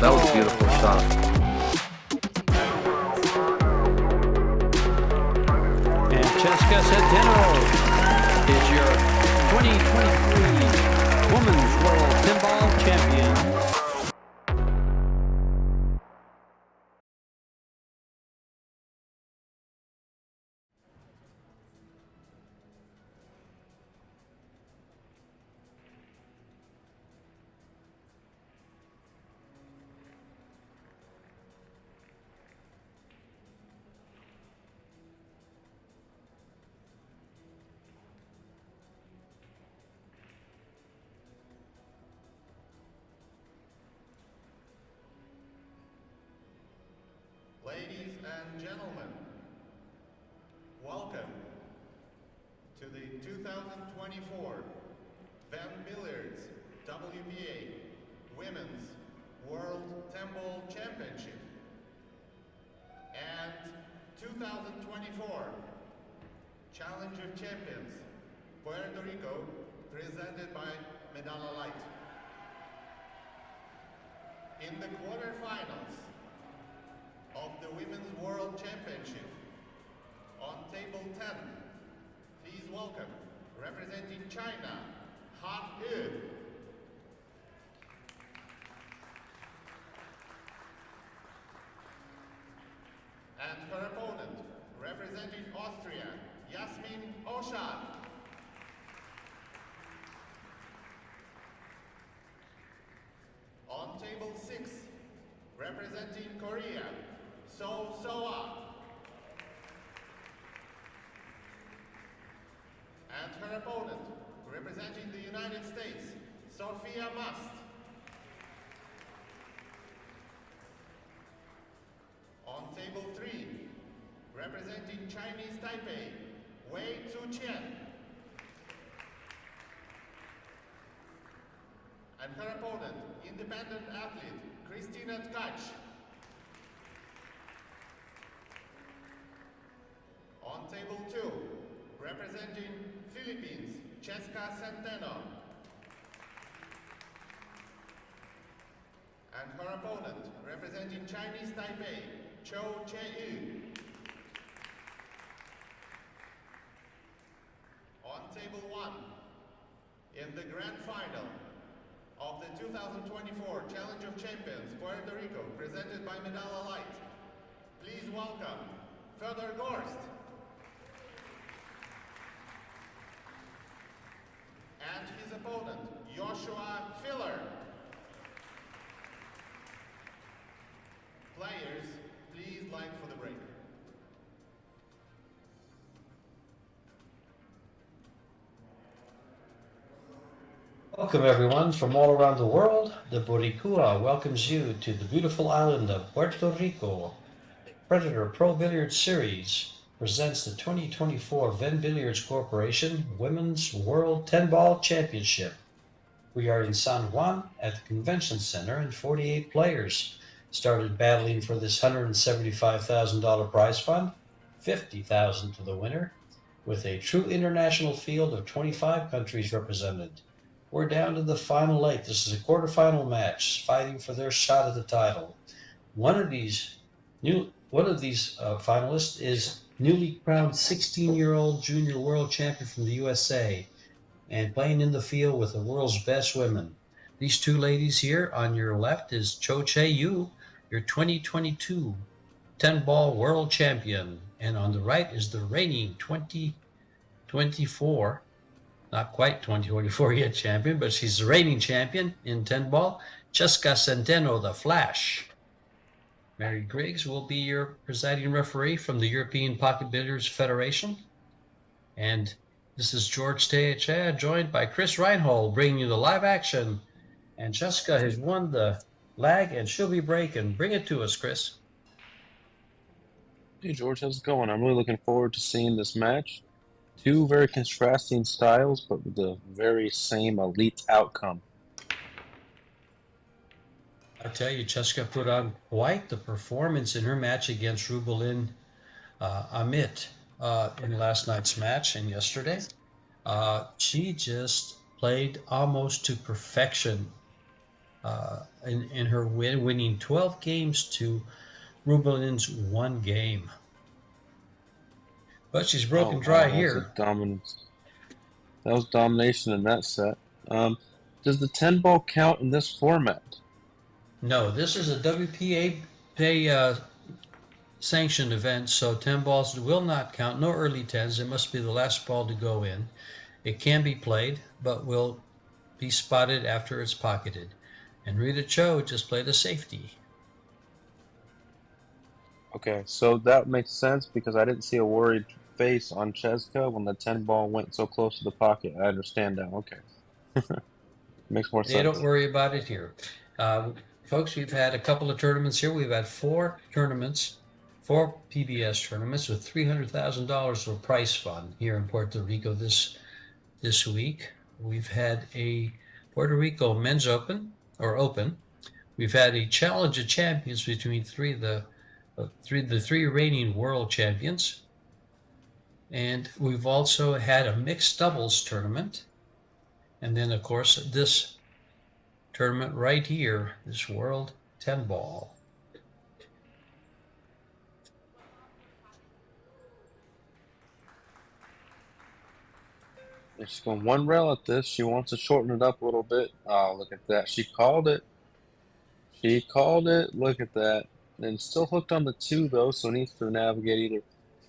That was a beautiful shot. And Centeno is your 2023 Women's World Pinball Champion. Ladies and gentlemen, welcome to the 2024 VenBilliards WPA Women's World Pinball Championship and 2024 Challenge of Champions Puerto Rico, presented by Medalla Light. In the quarterfinals of the Women's World Championship, on table 10, please welcome, representing China, CHOU. And her opponent, representing Austria, Yasmin Oshad. On table 6, representing Korea, Soa. And her opponent, representing the United States, Sophia Must. On table 3, representing Chinese Taipei, Wei Tzu-Qian. And her opponent, independent athlete, Christina Tkach. On table 2, representing Philippines, Centeno. And her opponent, representing Chinese Taipei, CHOU. On table 1, in the grand final of the 2024 Challenge of Champions Puerto Rico, presented by Medalla Light, please welcome Fedor Gorst. And his opponent, Joshua Filler. Players, please line for the break. Welcome everyone from all around the world. The Boricua welcomes you to the beautiful island of Puerto Rico. Predator Pro Billiards Series presents the 2024 VenBilliards Corporation Women's World 10-Ball Championship. We are in San Juan at the Convention Center, and 48 players started battling for this $175,000 prize fund, $50,000 to the winner, with a true international field of 25 countries represented. We're down to the final 8. This is a quarterfinal match, fighting for their shot at the title. One of these finalists is newly crowned 16-year-old junior world champion from the USA, and playing in the field with the world's best women. These two ladies here on your left is CHOU, your 2022 10-ball world champion, and on the right is the reigning 2024, not quite 2024 yet champion, but she's the reigning champion in 10-ball, Centeno, the Flash. Mary Griggs will be your presiding referee from the European Pocket Billiards Federation. And this is George Teacha, joined by Chris Reinhold, bringing you the live action. And Jessica has won the lag, and she'll be breaking. Bring it to us, Chris. Hey George, how's it going? I'm really looking forward to seeing this match. Two very contrasting styles, but with the very same elite outcome. I tell you, Cheska put on quite the performance in her match against Rubelin Amit in last night's match and yesterday. She just played almost to perfection in her win, winning 12 games to Rubelin's 1 game. But she's broken dry That was a here. dominance. That was domination in that set. Does the 10 ball count in this format? No, this is a WPA sanctioned event, so 10 balls will not count. No early 10s. It must be the last ball to go in. It can be played, but will be spotted after it's pocketed. And Rita CHOU just played a safety. Okay, so that makes sense because I didn't see a worried face on Cheska when the 10 ball went so close to the pocket. I understand now. Okay. Makes more They sense. don't worry about it here. Folks, we've had a couple of tournaments here. We've had 4 tournaments, 4 PBS tournaments with $300,000 for prize fund here in Puerto Rico this week. We've had a Puerto Rico Men's Open. We've had a Challenge of Champions between the three reigning world champions. And we've also had a mixed doubles tournament. And then, of course, this tournament right here, this World 10 Ball. She's going one rail at this. She wants to shorten it up a little bit. Oh, look at that. She called it. She called it. Look at that. And still hooked on the 2, though, so needs to navigate either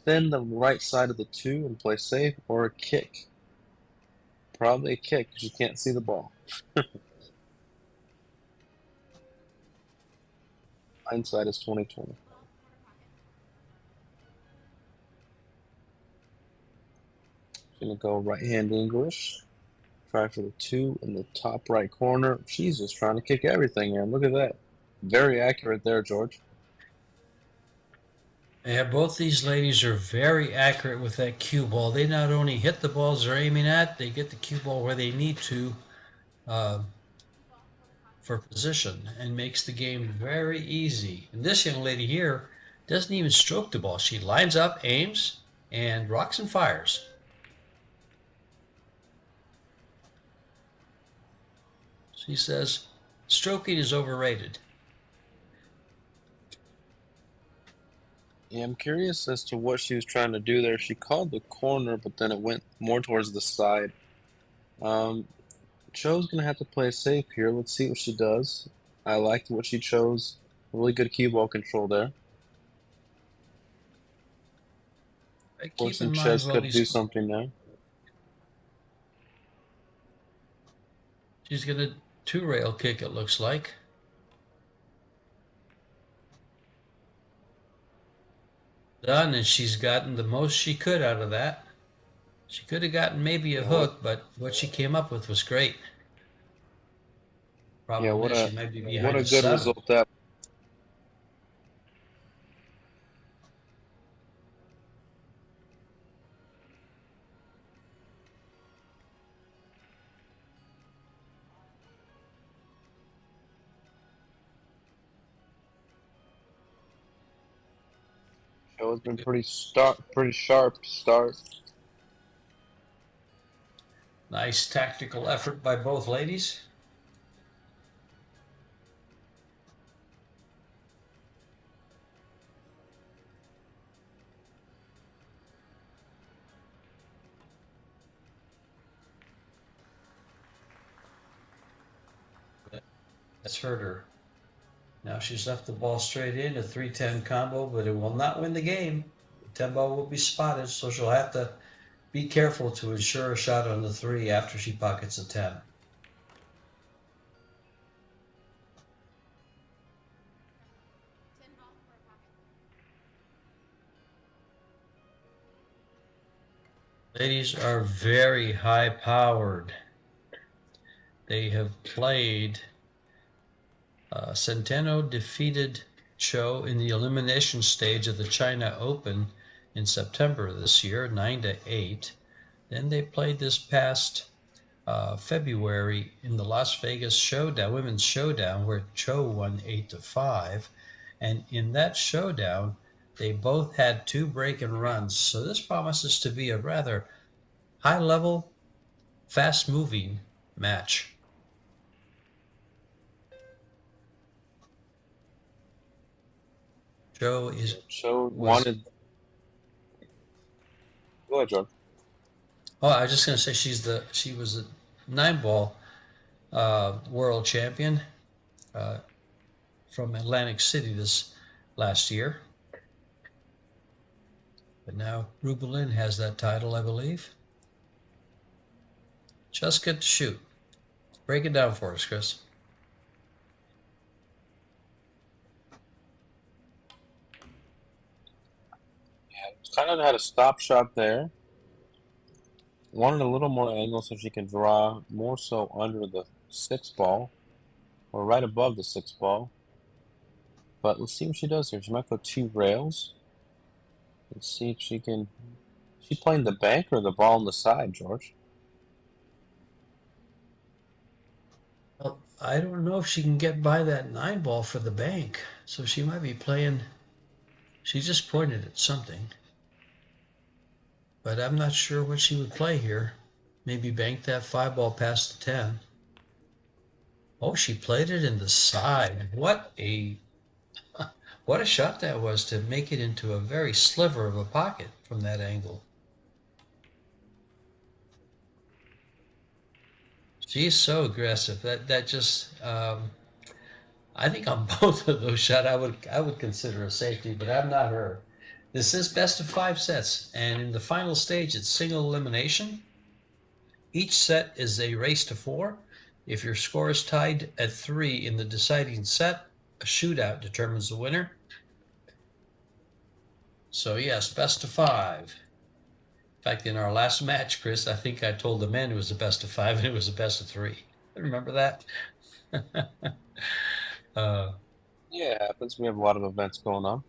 thin the right side of the 2 and play safe or a kick. Probably a kick because you can't see the ball. Hindsight is 20/20. Gonna go right hand English. Try for the 2 in the top right corner. She's just trying to kick everything in. Look at that. Very accurate there, George. Yeah, both these ladies are very accurate with that cue ball. They not only hit the balls they're aiming at, they get the cue ball where they need to for position, and makes the game very easy. And this young lady here doesn't even stroke the ball. She lines up, aims, and rocks and fires. She says stroking is overrated. Yeah, I'm curious as to what she was trying to do there. She called the corner, but then it went more towards the side. Cho's going to have to play safe here. Let's see what she does. I liked what she chose. Really good cue ball control there. Forcing Cheska to do something now. She's going to 2-rail kick, it looks like. Done, and she's gotten the most she could out of that. She could have gotten maybe a hook, but what she came up with was great. Problem is she might be behind what a a good 7. result that. Show has been pretty sharp start. Nice tactical effort by both ladies. That's hurt her. Now she's left the ball straight in, a 3-10 combo, but it will not win the game. The 10 ball will be spotted, so she'll have to be careful to ensure a shot on the 3 after she pockets a 10. Ladies are very high powered. They have played Centeno defeated CHOU in the elimination stage of the China Open in September this year, 9-8. Then they played this past February in the Las Vegas Showdown, Women's Showdown, where CHOU won 8-5. And in that showdown, they both had 2 break-and runs. So this promises to be a rather high-level, fast-moving match. CHOU wanted. Go ahead, John. Oh, I was just going to say she was a 9-ball world champion from Atlantic City this last year. But now Rubelin has that title, I believe. Just get to shoot. Break it down for us, Chris. Kind of had a stop shot there. Wanted a little more angle so she can draw more so under the 6 ball or right above the 6 ball. But let's see what she does here. She might go 2 rails. Let's see if she can. She playing the bank or the ball on the side, George? Well, I don't know if she can get by that 9-ball for the bank. So she might be playing. She just pointed at something. But I'm not sure what she would play here. Maybe bank that 5-ball past the 10. Oh, she played it in the side. What a shot that was to make it into a very sliver of a pocket from that angle. She's so aggressive. That just I think on both of those shots I would consider a safety, but I'm not her. This is best of 5 sets, and in the final stage, it's single elimination. Each set is a race to 4. If your score is tied at 3 in the deciding set, a shootout determines the winner. So yes, best of 5. In fact, in our last match, Chris, I think I told the men it was a best of 5 and it was a best of 3. Remember that? Yeah, it happens. We have a lot of events going on.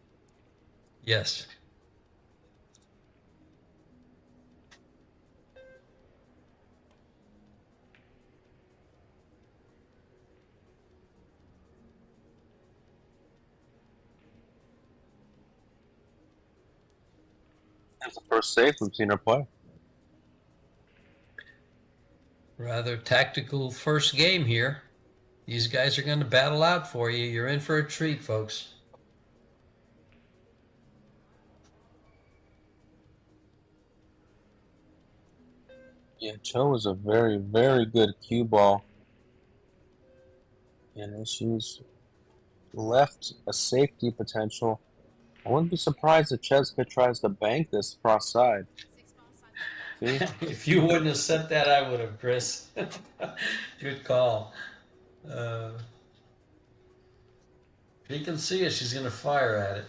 Yes. That's the first save we've seen her play. Rather tactical first game here. These guys are going to battle out for you. You're in for a treat, folks. Yeah, CHOU is a very, very good cue ball. And she's left a safety potential. I wouldn't be surprised if Cheska tries to bank this cross side. See? If you wouldn't have said that, I would have, Chris. Good call. You can see it. She's going to fire at it.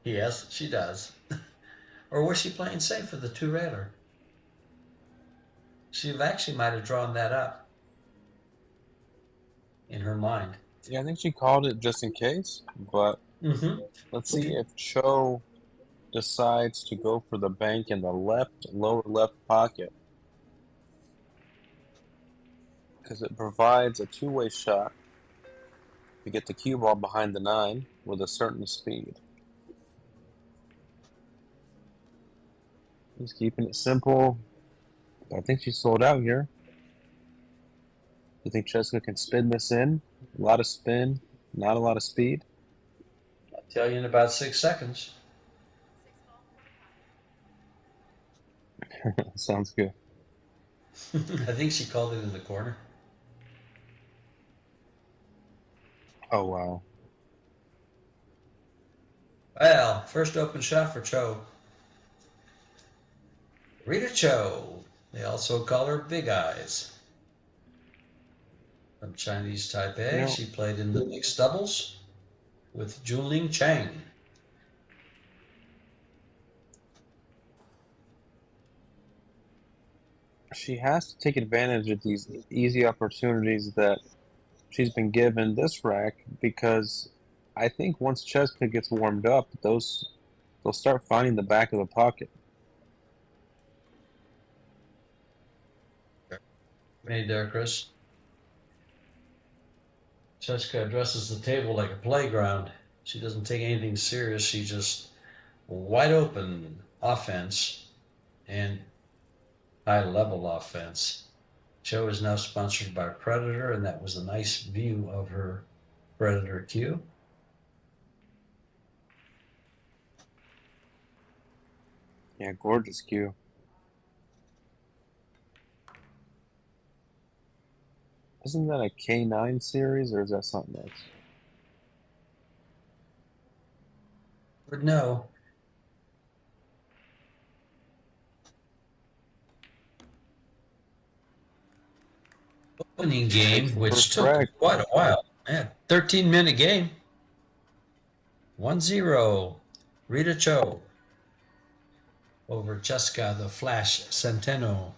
Yes, she does. Or was she playing safe for the 2-railer? She actually might have drawn that up in her mind. Yeah, I think she called it just in case, but let's see if CHOU decides to go for the bank in the lower left pocket. Because it provides a 2-way shot to get the cue ball behind the 9 with a certain speed. He's keeping it simple. I think she sold out here. You think Cheska can spin this in? A lot of spin, not a lot of speed. I'll tell you in about 6 seconds. Sounds good. I think she called it in the corner. Oh, wow. Well, first open shot for CHOU. Rita CHOU. They also call her Big Eyes. From Chinese Taipei, she played in the mixed doubles with Juling Chang. She has to take advantage of these easy opportunities that she's been given this rack because I think once Cheska gets warmed up, they'll start finding the back of the pocket. Made there, Chris. Cheska addresses the table like a playground. She doesn't take anything serious. She just wide open offense and high level offense. CHOU is now sponsored by Predator, and that was a nice view of her Predator cue. Yeah, gorgeous cue. Isn't that a K9 series, or is that something else? But no. Opening game, which took quite a while. Man, 13-minute game. 1-0. Rita CHOU over Cheska the Flash Centeno.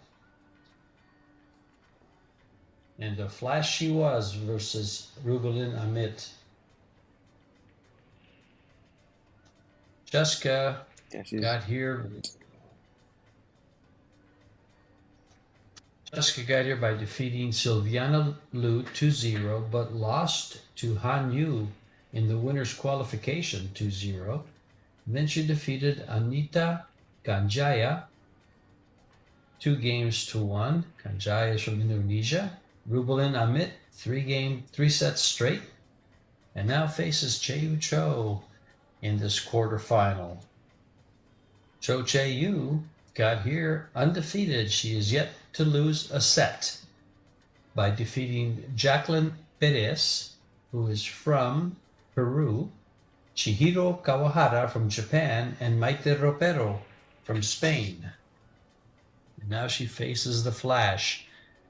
And the Flash she was versus Rugolin Amit. Cheska got here. Cheska got here by defeating Silviana Liu 2-0, but lost to Han Yu in the winner's qualification 2-0. Then she defeated Anita Ganjaya 2-1. Ganjaya is from Indonesia. Rugolin Amit 3 sets straight, and now faces CHOU in this quarterfinal. CHOU got here undefeated. She is yet to lose a set by defeating Jacqueline Perez, who is from Peru, Chihiro Kawahara from Japan, and Maite Ropero from Spain. And now she faces the Flash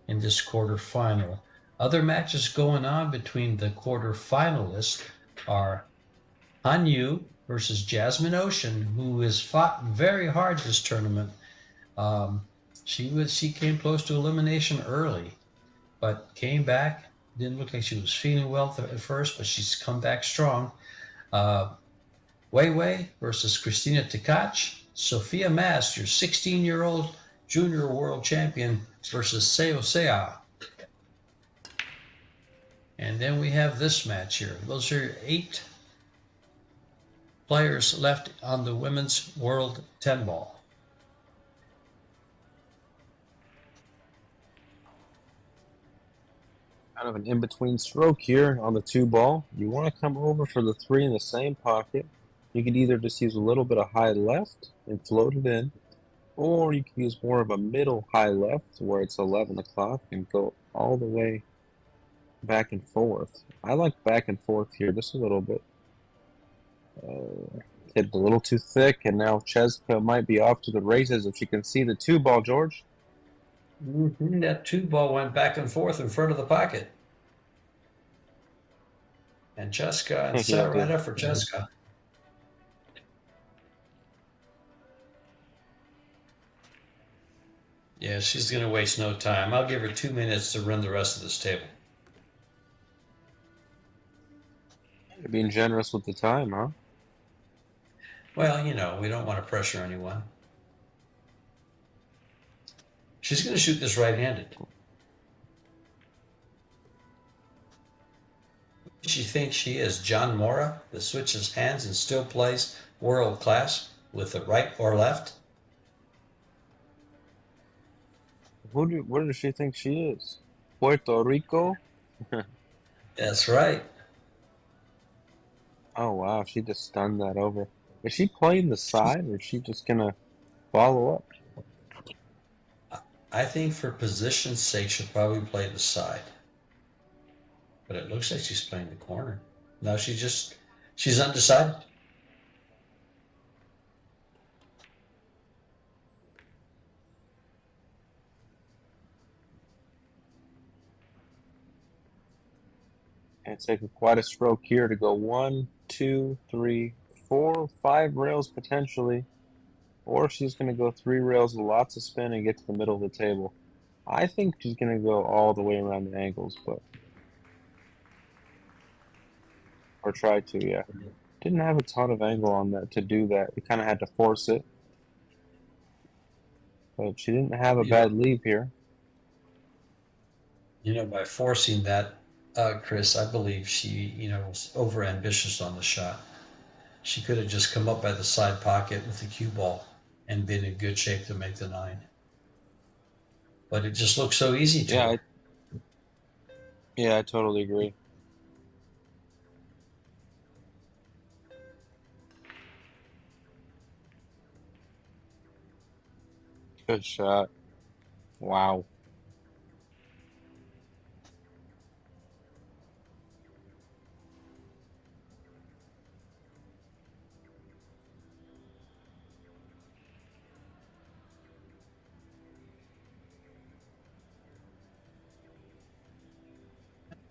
in this quarterfinal. Other matches going on between the quarterfinalists are Han Yu versus Jasmine Ocean, who has fought very hard this tournament. She came close to elimination early, but came back. Didn't look like she was feeling well at first, but she's come back strong. Wei Wei versus Christina Tkach. Sophia Mast, your 16-year-old junior world champion, versus Seo Sea. And then we have this match here. Those are 8 players left on the women's world 10 ball. Kind of an in-between stroke here on the 2 ball. You want to come over for the 3 in the same pocket. You could either just use a little bit of high left and float it in, or you can use more of a middle high left where it's 11 o'clock and go all the way back and forth. I like back and forth here just a little bit. Hit a little too thick, and now Cheska might be off to the races if she can see the 2 ball, George. That 2 ball went back and forth in front of the pocket. And Cheska, and set right up for Cheska. Yeah, she's going to waste no time. I'll give her 2 minutes to run the rest of this table. You're being generous with the time, huh? Well, you know, we don't want to pressure anyone. She's going to shoot this right-handed. She thinks she is John Mora, that switches hands and still plays world class with the right or left. What does she think she is? Puerto Rico? That's right. Oh, wow. She just stunned that over. Is she playing the side, or is she just going to follow up? I think for position's sake, she'll probably play the side. But it looks like she's playing the corner. No, she's undecided. And it's like quite a stroke here to go 1, 2, 3, 4, 5 rails potentially. Or she's going to go 3 rails with lots of spin and get to the middle of the table. I think she's going to go all the way around the angles, but Or tried to, yeah. Didn't have a ton of angle on that to do that. We kind of had to force it. But she didn't have a bad lead here. You know, by forcing that, Chris, I believe she, you know, was over ambitious on the shot. She could have just come up by the side pocket with the cue ball and been in good shape to make the 9. But it just looked so easy to her. Yeah, I totally agree. Good shot. Wow.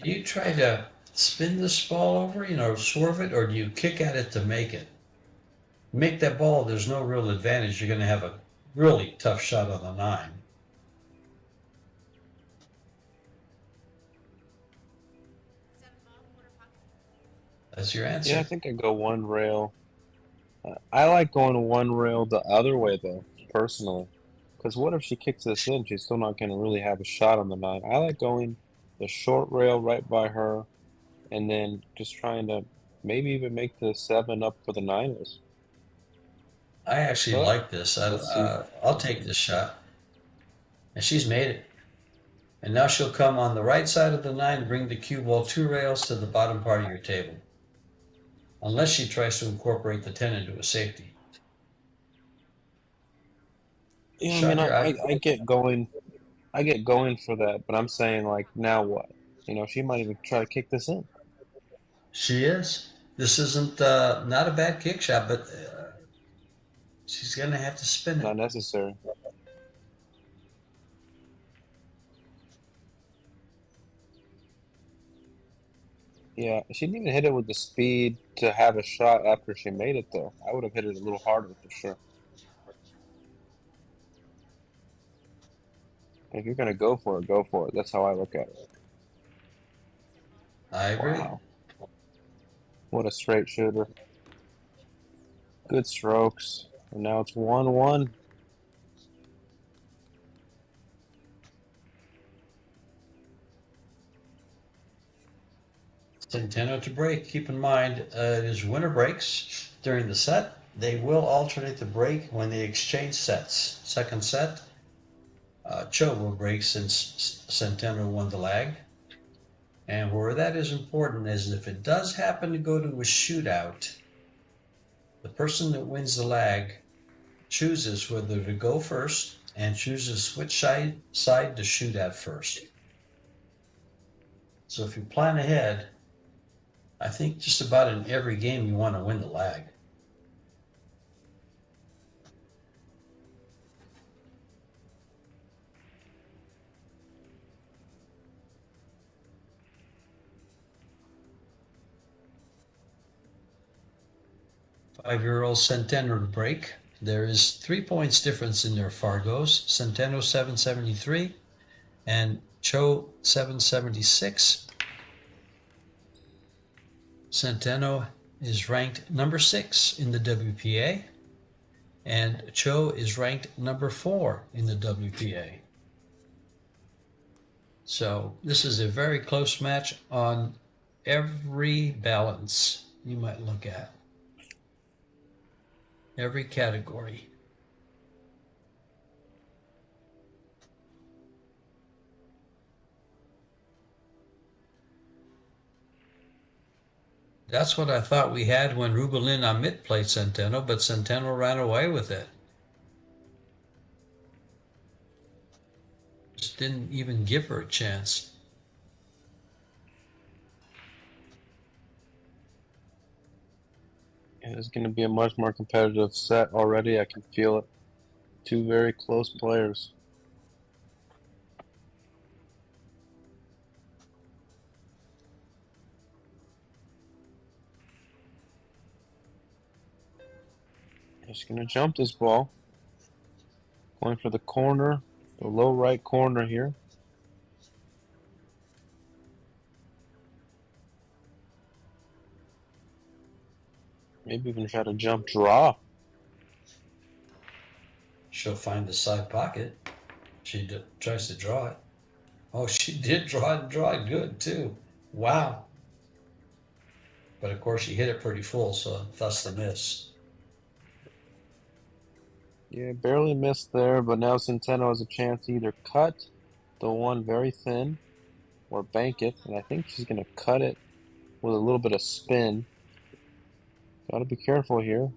Do you try to spin this ball over, you know, swerve it, or do you kick at it to make it? Make that ball, there's no real advantage. You're going to have a really tough shot on the 9. That's your answer. Yeah, I think I go one rail. I like going one rail the other way, though, personally. Because what if she kicks this in? She's still not going to really have a shot on the 9. I like going the short rail right by her and then just trying to maybe even make the 7 up for the 9ers. I actually But like this. let's see. I'll take this shot. And she's made it. And now she'll come on the right side of the 9 and bring the cue ball 2 rails to the bottom part of your table. Unless she tries to incorporate the 10 into a safety. Yeah, I Shot mean, your eye. I get going. I get going for that, but I'm saying, like, now what? You know, she might even try to kick this in. She is. This isn't not a bad kick shot, but she's going to have to spin it. Not necessary. Yeah, she didn't even hit it with the speed to have a shot after she made it, though. I would have hit it a little harder for sure. If you're going to go for it, go for it. That's how I look at it. I agree. Wow. What a straight shooter. Good strokes. And now it's 1-1. Centeno to break. Keep in mind, it is winner breaks during the set. They will alternate the break when they exchange sets. Second set, CHOU will break since Centeno won the lag. And where that is important is if it does happen to go to a shootout, the person that wins the lag chooses whether to go first and chooses which side to shoot at first. So if you plan ahead, I think just about in every game you want to win the lag. Five-year-old Centeno to break. There is 3 points difference in their Fargos. Centeno 773 and CHOU 776. Centeno is ranked number 6 in the WPA, and CHOU is ranked number 4 in the WPA. So this is a very close match on every balance you might look at. Every category. That's what I thought we had when Rubelin Amit played Centeno, but Centeno ran away with it. Just didn't even give her a chance. Yeah, it's going to be a much more competitive set already. I can feel it. Two very close players. Just going to jump this ball. Going for the corner, the low right corner here. Maybe even try to jump draw. She'll find the side pocket. She tries to draw it. Oh, she did draw it good too. Wow. But of course, she hit it pretty full, so thus the miss. Yeah, barely missed there, but now Centeno has a chance to either cut the one very thin or bank it, and I think she's going to cut it with a little bit of spin. Got to be careful here.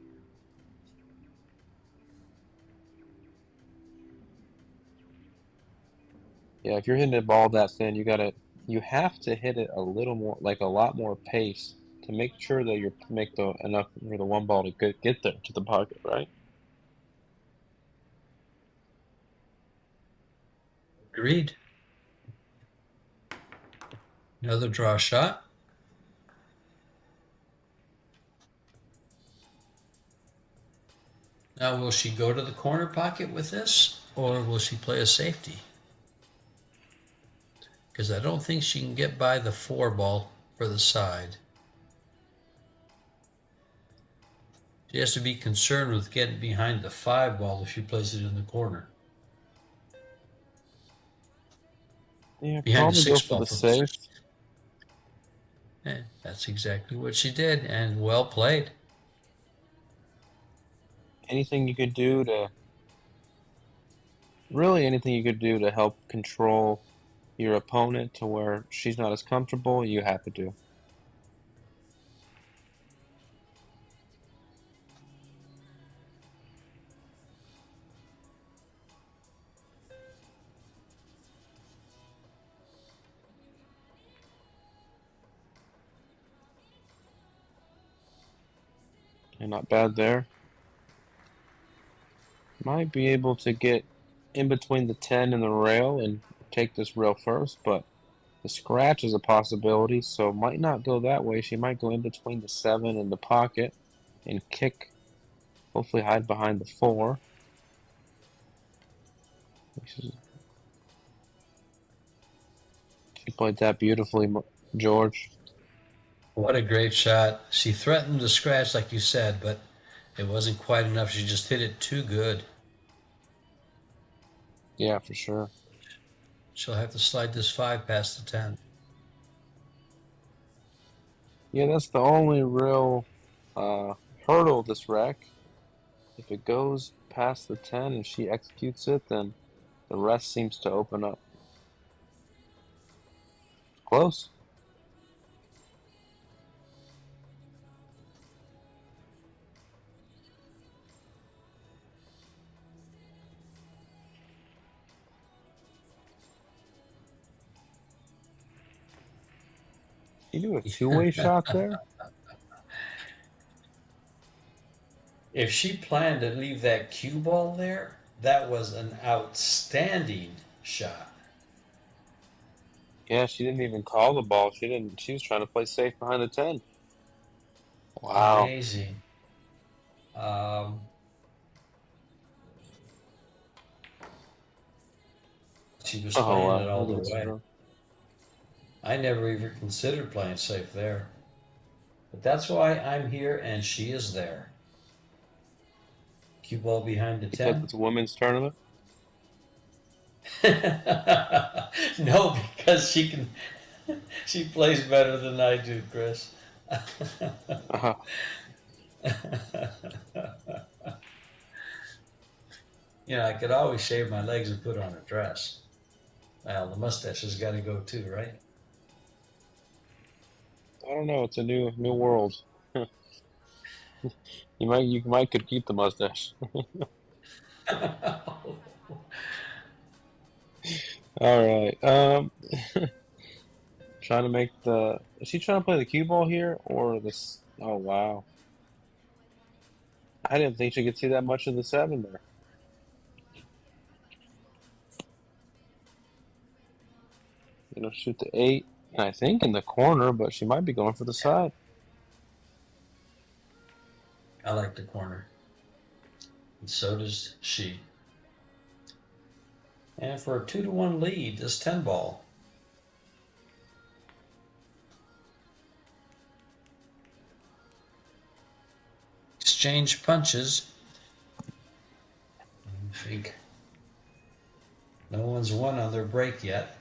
Yeah, if you're hitting a ball that thin, you have to hit it a little more, like a lot more pace to make sure that you make enough for the one ball to get there to the pocket, right? Agreed. Another draw shot. Now, will she go to the corner pocket with this, or will she play a safety? Because I don't think she can get by the 4 ball for the side. She has to be concerned with getting behind the 5 ball if she plays it in the corner. Yeah, Behind the probably go 6 for ball the for the safe. And that's exactly what she did, and well played. Anything you could do to really anything you could do to help control your opponent to where she's not as comfortable, you have to do. And not bad there. Might be able to get in between the 10 and the rail and take this rail first, but the scratch is a possibility, so might not go that way. She might go in between the 7 and the pocket and kick, hopefully hide behind the 4. She played that beautifully, George. What a great shot. She threatened the scratch, like you said, but it wasn't quite enough. She just hit it too good. Yeah, for sure. She'll have to slide this 5 past the 10. Yeah, that's the only real hurdle this rack. If it goes past the 10 and she executes it, then the rest seems to open up. Close. You do a two-way shot there? If she planned to leave that cue ball there, that was an outstanding shot. Yeah, she didn't even call the ball. She was trying to play safe behind the 10. Wow. Amazing. She was Oh playing wow. it all Look the at this way. girl. I never even considered playing safe there. But that's why I'm here and she is there. Cue ball behind the Because 10. it's a women's tournament? No, because she plays better than I do, Chris. Uh-huh. You know, I could always shave my legs and put on a dress. Well, the mustache has got to go too, right? I don't know. It's a new world. You might could keep the mustache. All right. Trying to make the. Is she trying to play the cue ball here or this? Oh wow. I didn't think she could see that much of the 7 there. Shoot the 8. I think in the corner, but she might be going for the side. I like the corner. And so does she. And for a 2-1 lead, this 10 ball. exchange punches. I think no one's won on their break yet.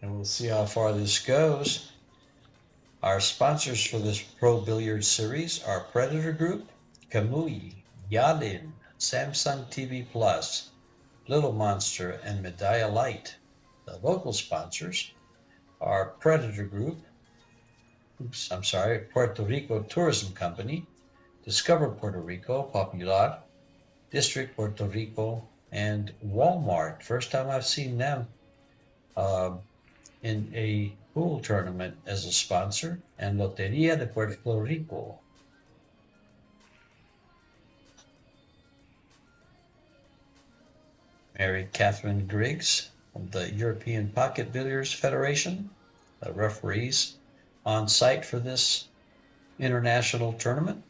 And we'll see how far this goes. Our sponsors for this Pro Billiards series are Predator Group, Kamui, Yalin, Samsung TV Plus, Little Monster, and Medalla Light. The local sponsors are Predator Group, Puerto Rico Tourism Company, Discover Puerto Rico, Popular, District Puerto Rico, and Walmart. First time I've seen them in a pool tournament as a sponsor, and Lotería de Puerto Rico. Mary Catherine Griggs of the European Pocket Billiards Federation, the referees on site for this international tournament.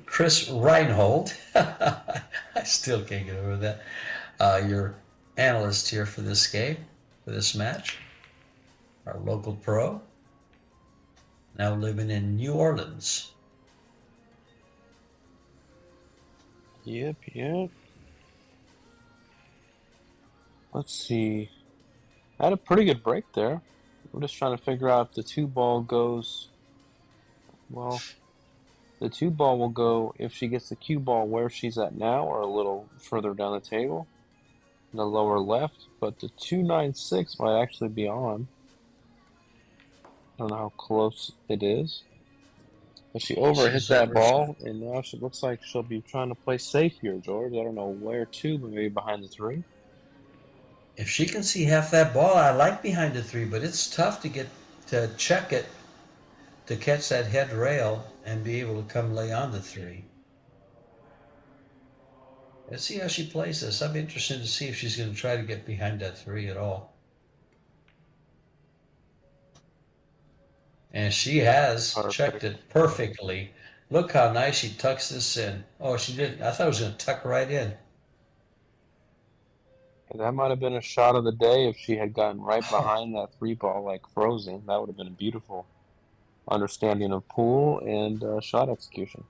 Chris Reinhold, I still can't get over that. Your analyst here for this game, for this match, our local pro, now living in New Orleans. Yep. Let's see. I had a pretty good break there. I'm just trying to figure out if the 2-ball goes. Well, the 2-ball will go if she gets the cue ball where she's at now or a little further down the table, in the lower left. But the 296 might actually be on. I don't know how close it is. But she overhit that ball, and now she looks like she'll be trying to play safe here, George. I don't know where to, but maybe behind the 3. If she can see half that ball, I like behind the 3, but it's tough to get to check it, to catch that head rail and be able to come lay on the 3. Let's see how she plays this. I'm interested to see if she's going to try to get behind that 3 at all. And she has checked it perfectly. Look how nice she tucks this in. Oh, she didn't. I thought it was going to tuck right in. That might have been a shot of the day if she had gotten right behind that 3-ball like frozen. That would have been a beautiful understanding of pool and shot execution.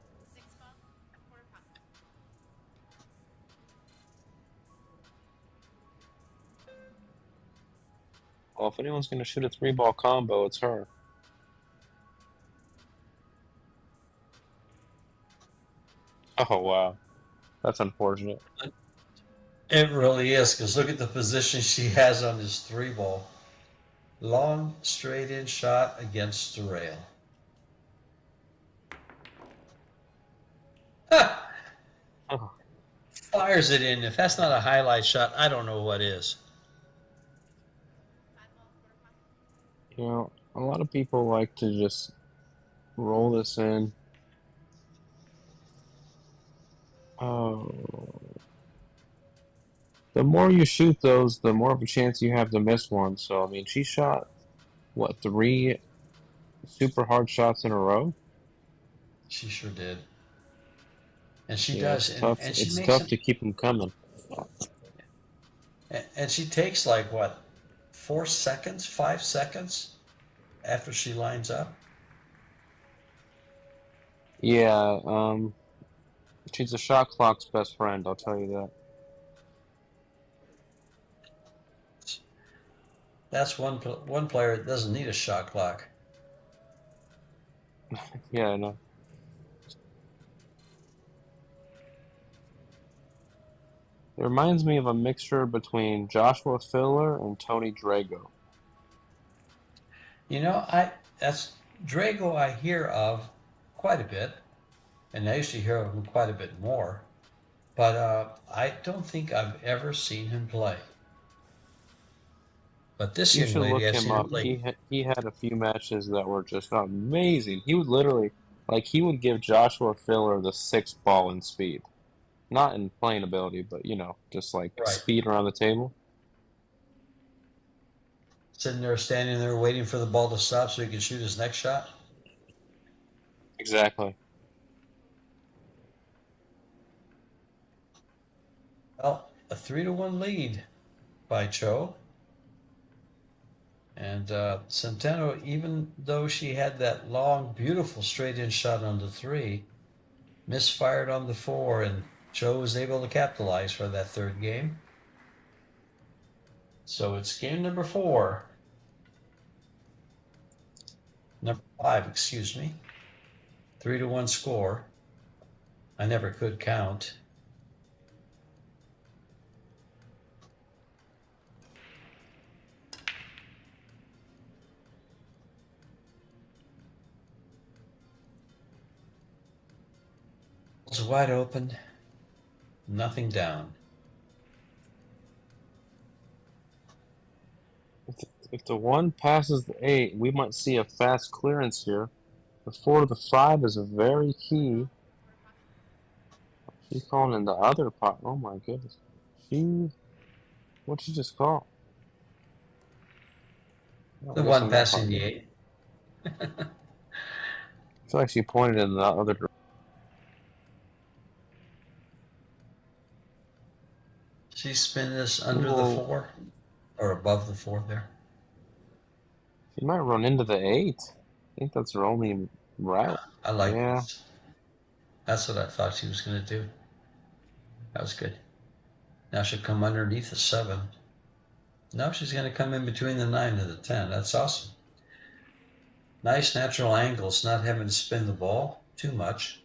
Well, if anyone's going to shoot a 3-ball combo, it's her. Oh, wow. That's unfortunate. It really is, because look at the position she has on this 3-ball. Long, straight-in shot against the rail. Oh. Fires it in. If that's not a highlight shot, I don't know what is. You know, a lot of people like to just roll this in. Oh. The more you shoot those, the more of a chance you have to miss one. So, I mean, she shot, what, 3 super hard shots in a row? She sure did. And she Yeah, does. it's tough. And she It's makes tough to keep them coming. And she takes like, what, 4 seconds, 5 seconds after she lines up? Yeah, she's a shot clock's best friend, I'll tell you that. That's one player that doesn't need a shot clock. Yeah, I know. It reminds me of a mixture between Joshua Filler and Tony Drago. You know, that's Drago I hear of quite a bit, and I used to hear of him quite a bit more, but I don't think I've ever seen him play. But this You young should lady, look I've him seen her up. play. He had a few matches that were just amazing. He would literally, like, he would give Joshua Filler the 6th ball in speed. Not in playing ability, but, you know, just like speed around the table. Sitting there, standing there, waiting for the ball to stop so he can shoot his next shot. Exactly. Well, a 3-1 lead by CHOU. And Centeno, even though she had that long, beautiful straight-in shot on the 3, misfired on the 4, and CHOU was able to capitalize for that third game. So it's game number 4. Number 5, excuse me. 3-1 score. I never could count. It's wide open. Nothing down. If the 1 passes the 8, we might see a fast clearance here. The 4 to the 5 is very key. She's calling in the other pot. Oh my goodness. What'd she just call? The 1 passing the 8. It's like she pointed in the other direction. She spin this under the 4 or above the 4 there. She might run into the 8. I think that's her only route. I like this. That's what I thought she was going to do. That was good. Now she'll come underneath the 7. Now she's going to come in between the 9 and the 10. That's awesome. Nice natural angles, not having to spin the ball too much.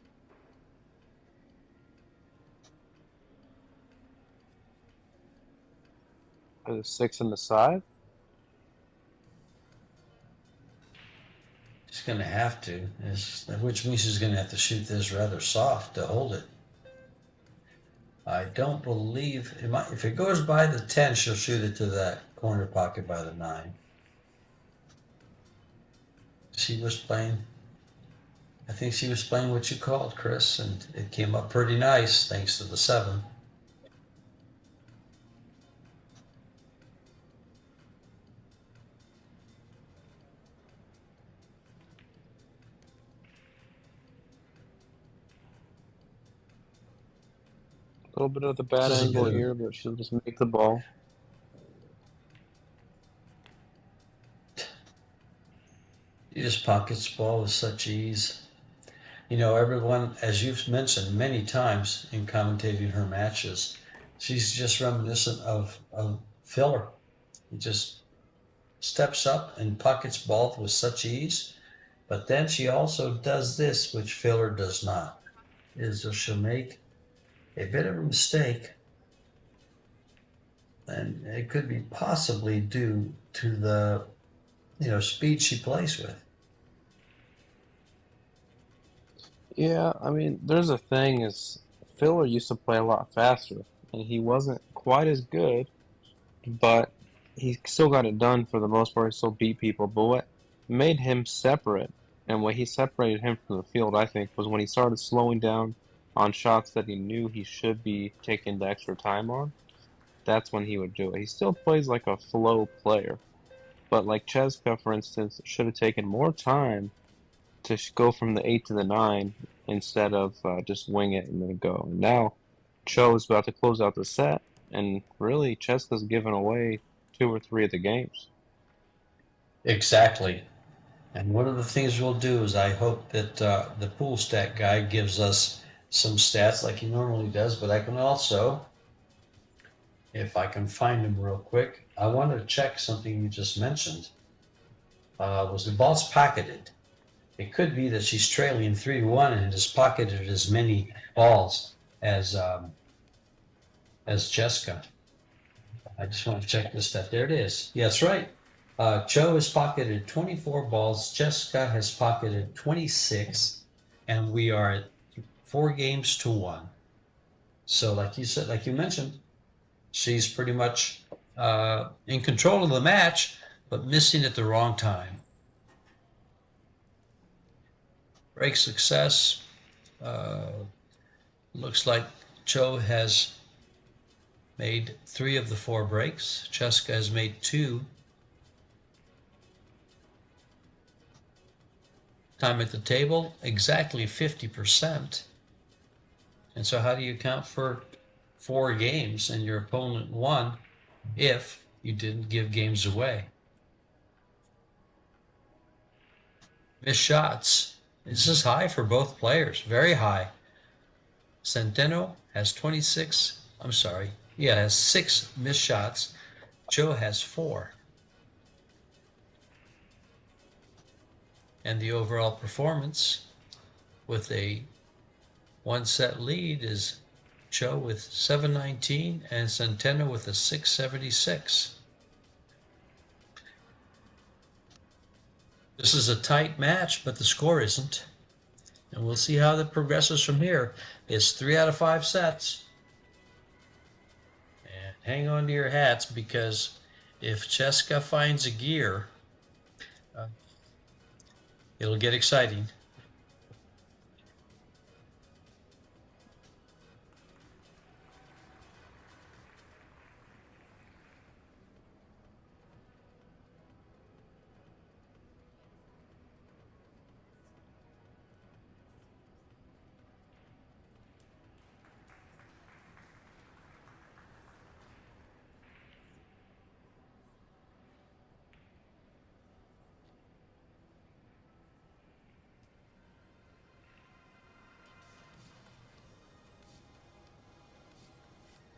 The 6 on the side. She's going to have to, which means she's going to have to shoot this rather soft to hold it. I don't believe, if it goes by the 10, she'll shoot it to that corner pocket by the 9. She was playing, I think she was playing what you called, Chris, and it came up pretty nice thanks to the 7. A little bit of the bad angle here, but she'll just make the ball. She just pockets the ball with such ease. You know, everyone, as you've mentioned many times in commentating her matches, she's just reminiscent of Filler. He just steps up and pockets ball with such ease. But then she also does this, which Filler does not, is that she'll make a bit of a mistake, and it could be possibly due to the, speed she plays with. Yeah, I mean, there's a thing is Filler used to play a lot faster, and he wasn't quite as good, but he still got it done for the most part. He still beat people. But what made him separate, and what he separated him from the field, I think, was when he started slowing down on shots that he knew he should be taking the extra time on. That's when he would do it. He still plays like a flow player, but like Cheska, for instance, should have taken more time to go from the 8 to the 9 instead of just wing it and then go. And now CHOU is about to close out the set, and really Cheska's given away 2 or 3 of the games. Exactly. And one of the things we'll do is I hope that the pool stat guy gives us some stats like he normally does, but I can also, if I can find them real quick, I want to check something you just mentioned. Was the balls pocketed? It could be that she's trailing 3-1 and has pocketed as many balls as Cheska. I just want to check this stuff. There it is. Yeah, that's right. CHOU has pocketed 24 balls. Cheska has pocketed 26, and we are at 4 games to 1. So, like you said, like you mentioned, she's pretty much in control of the match, but missing at the wrong time. Break success. Looks like CHOU has made 3 of the 4 breaks. Cheska has made 2. Time at the table, exactly 50%. And so how do you account for 4 games and your opponent won if you didn't give games away. Missed shots. This is high for both players, very high. Centeno has 26, I'm sorry, yeah, has 6 missed shots. CHOU has 4. And the overall performance with a 1-set lead is CHOU with 719 and Centeno with a 676. This is a tight match, but the score isn't. And we'll see how that progresses from here. It's 3 out of 5 sets. And hang on to your hats, because if Cheska finds a gear, it'll get exciting.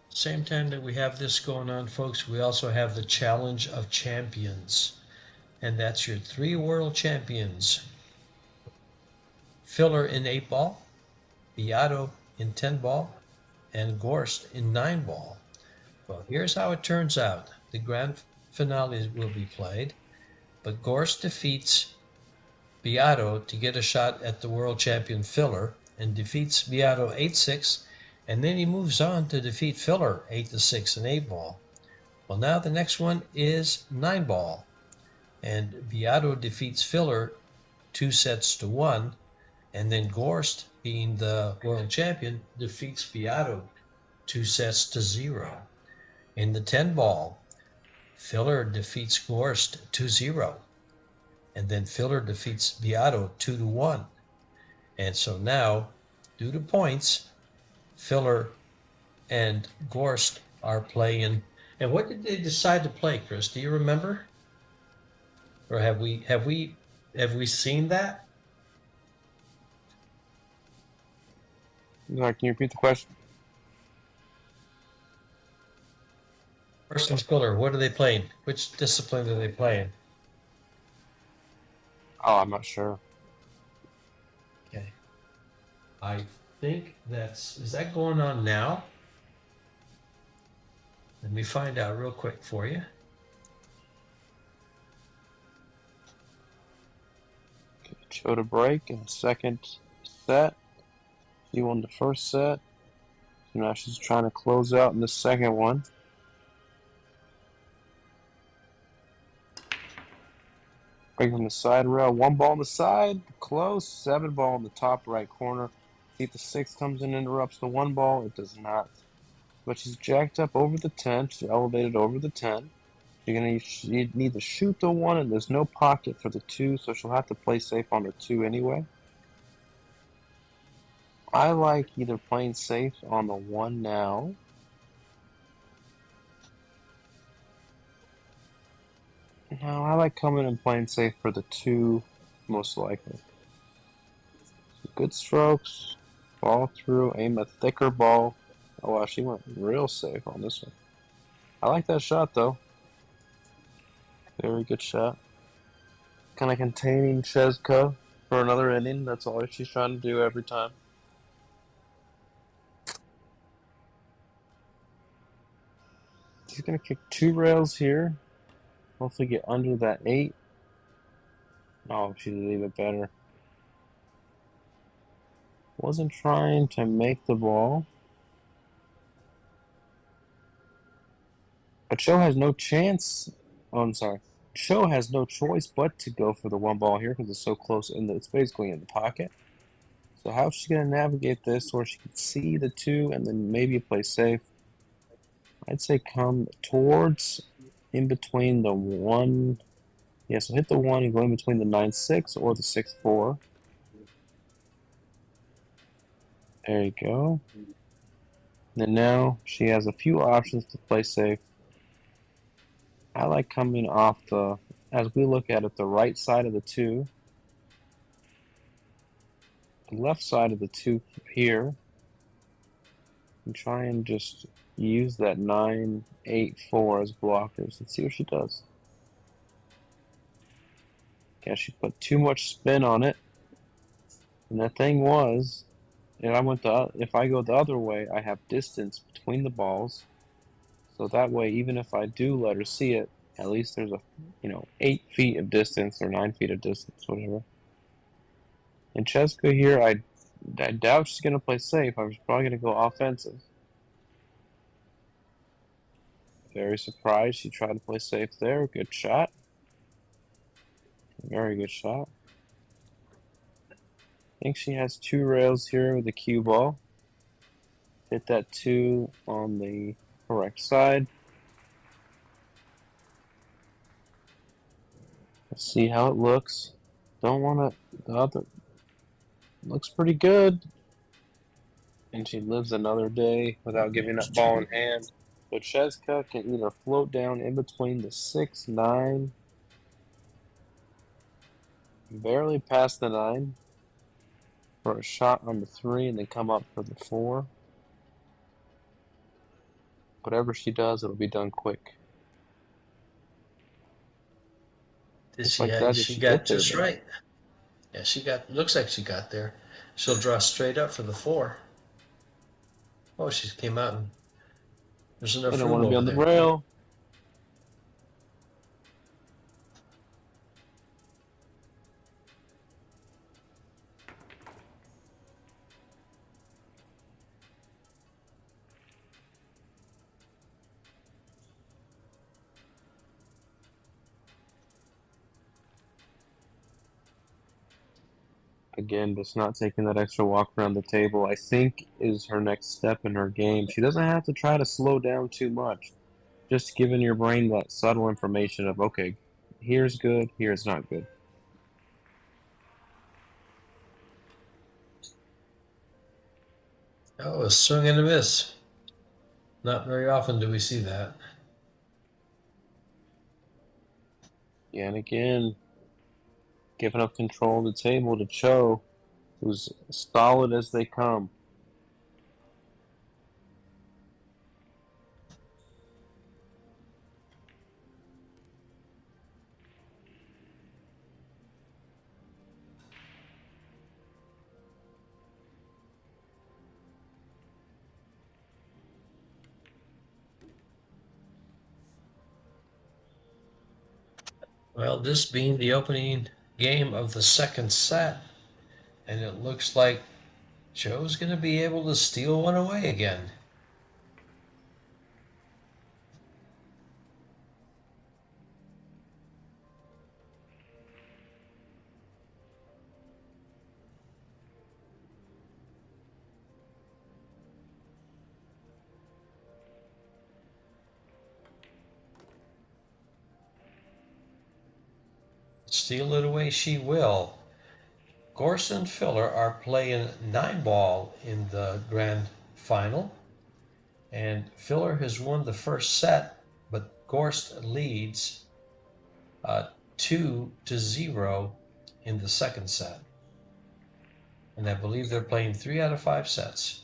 Same time that we have this going on, folks, we also have the Challenge of Champions. And that's your 3 world champions. Filler in 8-ball, Beato in 10-ball, and Gorst in 9-ball. Well, here's how it turns out. The grand finale will be played, but Gorst defeats Beato to get a shot at the world champion Filler, and defeats Beato 8-6, and then he moves on to defeat Filler 8-6 in 8-ball. Well, now the next one is 9-ball, and Beato defeats Filler 2-1, and then Gorst, being the world champion, defeats Beato 2-0. In the 10-ball, Filler defeats Gorst 2-0, and then Filler defeats Beato 2-1. And so now, due to points, Filler and Gorst are playing. And what did they decide to play, Chris? Do you remember? Or have we seen that? Can you repeat the question? Gorst and Filler, what are they playing? Which discipline are they playing? Oh, I'm not sure. Okay. I think is that going on now? Let me find out real quick for you. CHOU to break in the second set. She won the first set. So now she's trying to close out in the second one. Break from the side rail. 1-ball on the side. Close. 7-ball in the top right corner. See if the 6 comes in and interrupts the 1-ball. It does not. But she's jacked up over the 10. She's elevated over the 10. You're going to need to shoot the 1, and there's no pocket for the 2, so she'll have to play safe on her 2 anyway. I like either playing safe on the 1 now. No, I like coming and playing safe for the 2, most likely. So good strokes, ball through, aim a thicker ball. Oh wow, she went real safe on this one. I like that shot though. Very good shot. Kind of containing Cheska for another inning. That's all she's trying to do every time. She's going to kick 2 rails here. Hopefully get under that 8. Oh, she did leave it better. Wasn't trying to make the ball. But CHOU has no chance. Oh, I'm sorry. CHOU has no choice but to go for the 1-ball here because it's so close and it's basically in the pocket. So how's she going to navigate this where she can see the 2 and then maybe play safe? I'd say come towards in between the 1. Yeah, so hit the 1 and go in between the 9-6 or the 6-4. There you go. And now she has a few options to play safe. I like coming off the, as we look at it, the right side of the 2, the left side of the 2 here, and try and just use that 9, 8, 4 as blockers and see what she does. Okay, she put too much spin on it, and the thing was, if I go the other way, I have distance between the balls, so that way, even if I do let her see it, at least there's a 8 feet of distance or 9 feet of distance, whatever. And Cheska here, I doubt she's gonna play safe. I was probably gonna go offensive. Very surprised she tried to play safe there. Good shot. Very good shot. I think she has 2 rails here with the cue ball. Hit that 2 on the correct side. Let's see how it looks. Don't want to. The other looks pretty good. And she lives another day without giving up ball in hand. But Cheska can either float down in between the 6, 9, barely past the 9 for a shot on the 3, and then come up for the 4. Whatever she does, it'll be done quick. She got just there? right. Yeah, looks like she got there. She'll draw straight up for the 4. Oh, she came out and there's enough I don't room want to be over on the there. rail. Again, just not taking that extra walk around the table, I think, is her next step in her game. She doesn't have to try to slow down too much. Just giving your brain that subtle information of, okay, here's good, here's not good. Oh, a swing and a miss. Not very often do we see that. Yeah, and again, giving up control of the table to CHOU, who's solid as they come. Well, this being the opening game of the second set, and it looks like CHOU's going to be able to steal one away again. Steal it away she will. Gorst and Filler are playing 9-ball in the grand final, and Filler has won the first set, but Gorst leads 2-0 in the second set. And I believe they're playing 3 out of 5 sets.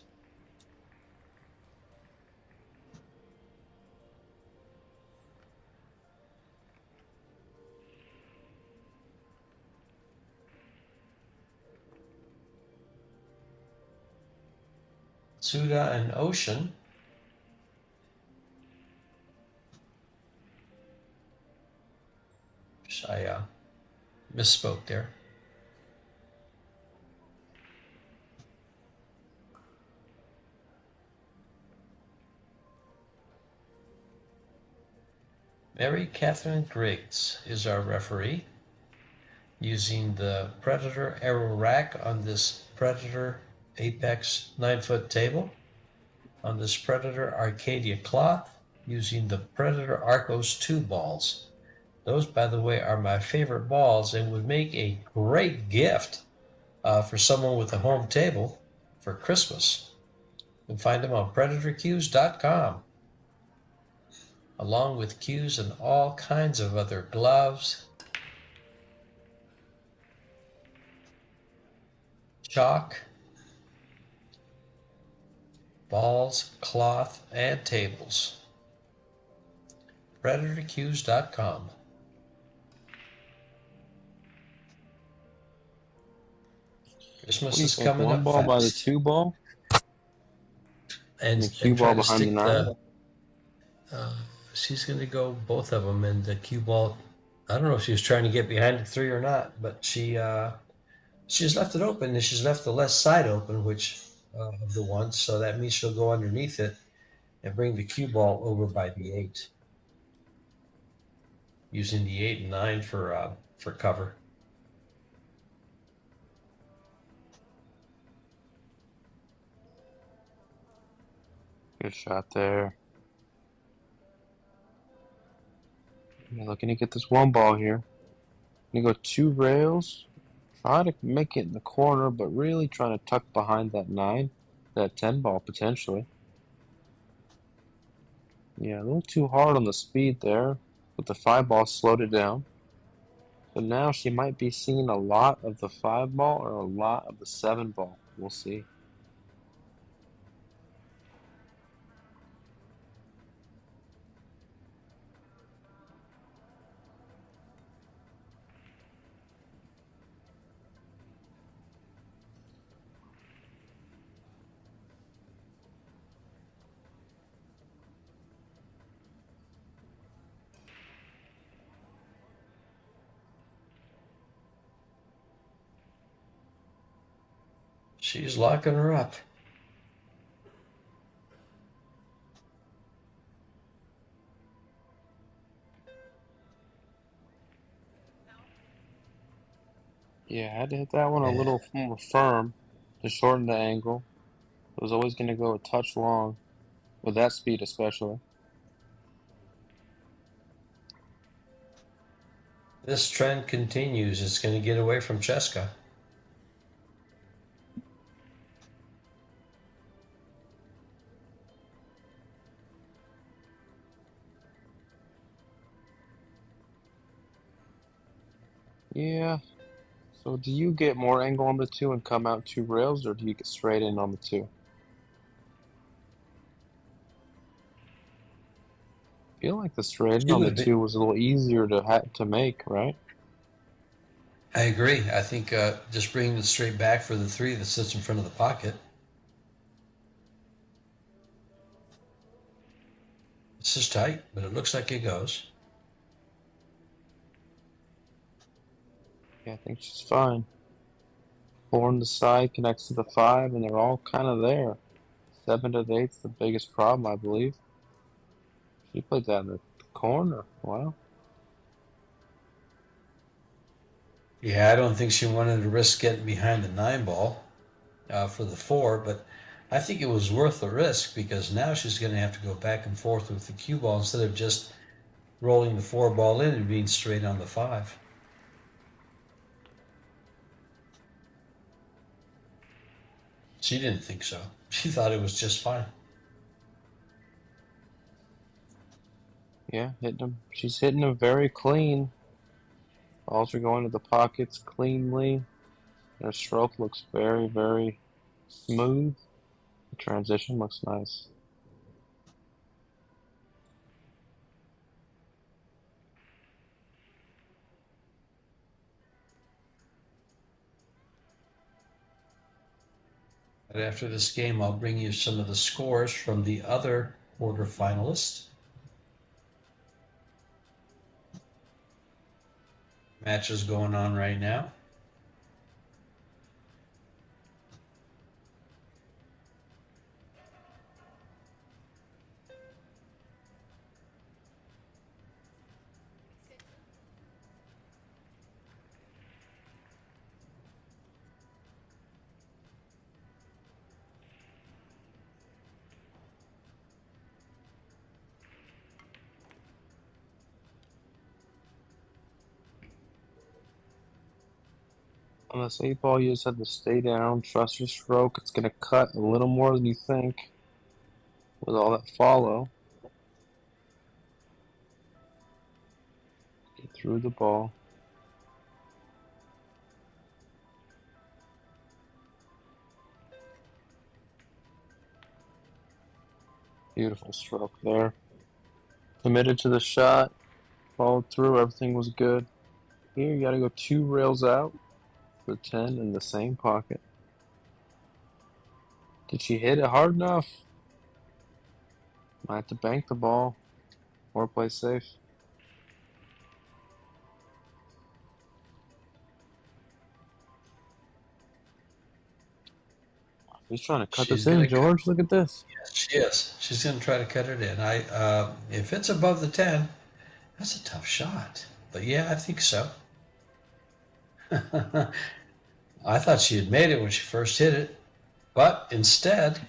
Suda and Ocean. I misspoke there. Mary Catherine Griggs is our referee, using the Predator Aerorack on this Predator Apex 9-foot table, on this Predator Arcadia Cloth, using the Predator Arcos II balls. Those, by the way, are my favorite balls and would make a great gift for someone with a home table for Christmas. You can find them on PredatorCues.com, along with cues and all kinds of other gloves, chalk, balls, cloth, and tables. PredatorCues.com. Christmas What do you is think? coming One up ball by the fast. 2 ball? And, And the cue ball try to behind the stick 9? she's going to go both of them, and the cue ball, I don't know if she was trying to get behind the 3 or not, but she's left it open, and she's left the left side open, which of the one, so that means she'll go underneath it and bring the cue ball over by the 8, using the 8 and 9 for cover. Good shot there. You're looking to get this 1 ball here. You go 2 rails. Try to make it in the corner, but really trying to tuck behind that 9, that 10 ball potentially. Yeah, a little too hard on the speed there, but the 5 ball slowed it down. So now she might be seeing a lot of the 5 ball or a lot of the 7 ball. We'll see. She's locking her up. Yeah, I had to hit that one a little more firm to shorten the angle. It was always going to go a touch long, with that speed especially. This trend continues. It's going to get away from Cheska. Yeah. So do you get more angle on the 2 and come out 2 rails, or do you get straight in on the 2? I feel like the straight in It on the would be. 2 was a little easier to make, right? I agree. I think just bringing it straight back for the 3 that sits in front of the pocket. This is tight, but it looks like it goes. Yeah, I think she's fine. 4 on the side connects to the 5, and they're all kind of there. 7 to the 8's the biggest problem, I believe. She played that in the corner. Wow. Yeah, I don't think she wanted to risk getting behind the 9 ball for the 4, but I think it was worth the risk because now she's going to have to go back and forth with the cue ball instead of just rolling the 4 ball in and being straight on the 5. She didn't think so. She thought it was just fine. Yeah, hitting them. She's hitting them very clean. Balls are going to the pockets cleanly. Her stroke looks very, very smooth. The transition looks nice. And after this game, I'll bring you some of the scores from the other quarterfinalists. Matches going on right now. On this 8 ball, you just have to stay down, trust your stroke. It's going to cut a little more than you think. with all that follow. Get through the ball. Beautiful stroke there. Committed to the shot. Followed through. Everything was good. Here you got to go 2 rails out for 10 in the same pocket. Did she hit it hard enough? Might have to bank the ball or play safe. He's trying to cut this in, George. Look at this. Yes, she is. She's going to try to cut it in. If it's above the 10, that's a tough shot. But yeah, I think so. I thought she had made it when she first hit it, but instead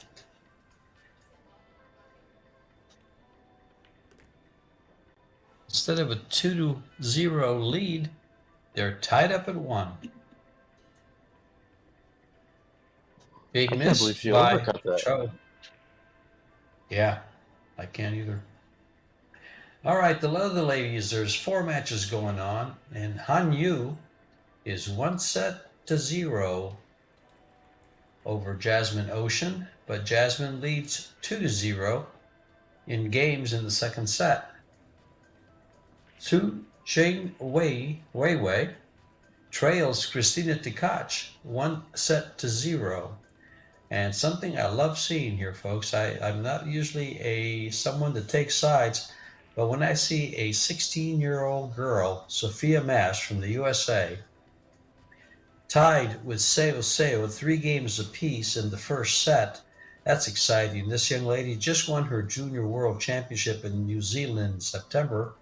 of a 2-0 lead, they're tied up at 1. Big I miss can't believe she by overcut that. CHOU. Yeah, I can't either. All right, the other ladies, there's 4 matches going on, and Han Yu is 1-0 over Jasmine Ocean, but Jasmine leads 2-0 in games in the second set. Su Ching Wei trails Christina Tkach 1-0. And something I love seeing here, folks, I'm not usually someone that takes sides, but when I see a 16-year-old girl, Sophia Mash from the USA, tied with Seo 3 games apiece in the first set, that's exciting. This young lady just won her Junior World Championship in New Zealand in September,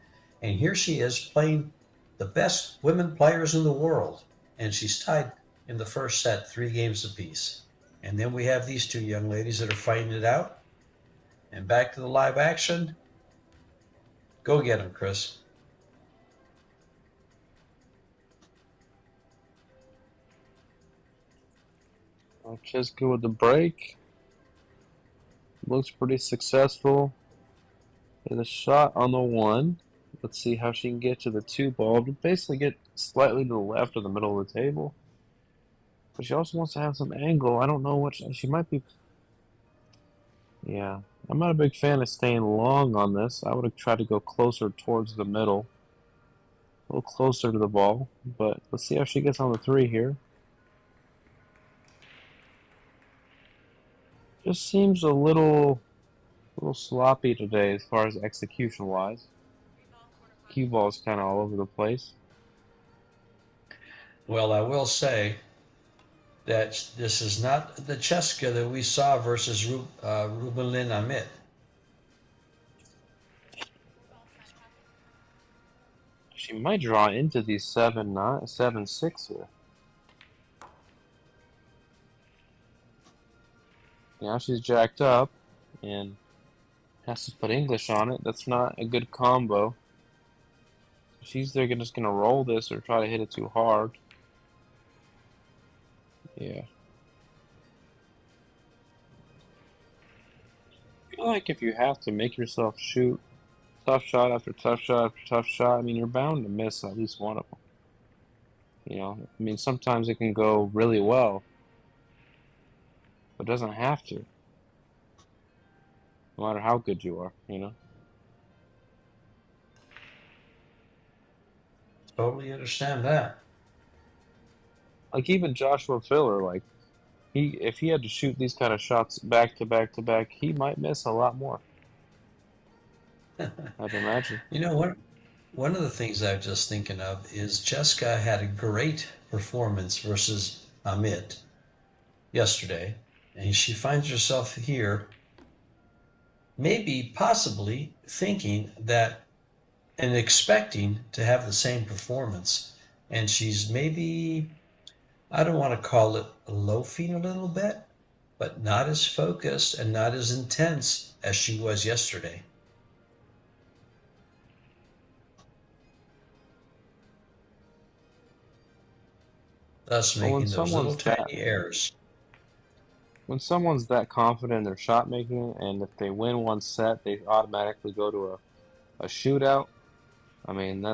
and here she is playing the best women players in the world, and she's tied in the first set 3 games apiece. And then we have these 2 young ladies that are fighting it out. And back to the live action. Go get them, Chris. Francesca with the break. Looks pretty successful. Hit a shot on the 1. Let's see how she can get to the 2 ball. Basically get slightly to the left of the middle of the table. But she also wants to have some angle. I don't know what she might be. Yeah, I'm not a big fan of staying long on this. I would have tried to go closer towards the middle. A little closer to the ball. But let's see how she gets on the 3 here. Just seems a little sloppy today as far as execution wise. Cue ball's kind of all over the place. Well, I will say that this is not the Cheska that we saw versus Rubelin Amit. She might draw into these 7-6 here. Now she's jacked up and has to put English on it. That's not a good combo. She's either just going to roll this or try to hit it too hard. Yeah. I feel like if you have to make yourself shoot tough shot after tough shot after tough shot, I mean, you're bound to miss at least one of them. You know, I mean, sometimes it can go really well, but it doesn't have to. No matter how good you are, you know? Totally understand that. Like, even Joshua Filler, like, if he had to shoot these kind of shots back to back to back, he might miss a lot more. I'd imagine. You know, one of the things I was just thinking of is Jessica had a great performance versus Amit yesterday, and she finds herself here maybe possibly thinking that and expecting to have the same performance, and she's maybe, I don't want to call it loafing a little bit, but not as focused and not as intense as she was yesterday. Thus making those little tiny errors. when someone's that confident in their shot making, and if they win one set, they automatically go to a shootout. I mean,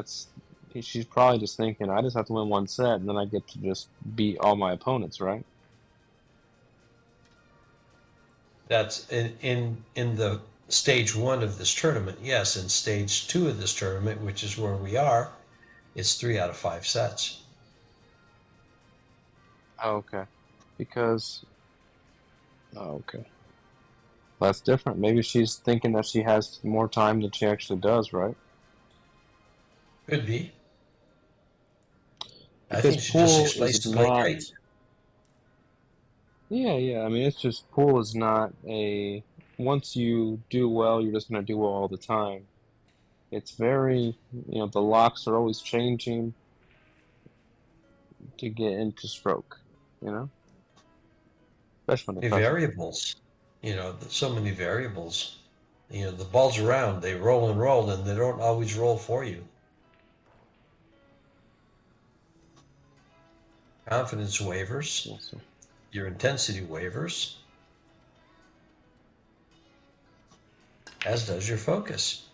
she's probably just thinking, I just have to win one set, and then I get to just beat all my opponents, right? That's in the stage 1 of this tournament. Yes, in stage 2 of this tournament, which is where we are, it's 3 out of 5 sets. Oh, okay. Because, okay. That's different. Maybe she's thinking that she has more time than she actually does, right? Could be. I Because think she just pool explains is to play not. great. Yeah. I mean, it's just pool is not once you do well, you're just gonna do well all the time. It's very, the locks are always changing to get into stroke, you know? Especially when The it touches. variables, so many variables. The ball's around, they roll and roll, and they don't always roll for you. Confidence wavers, Yes, sir. your intensity wavers, as does your focus.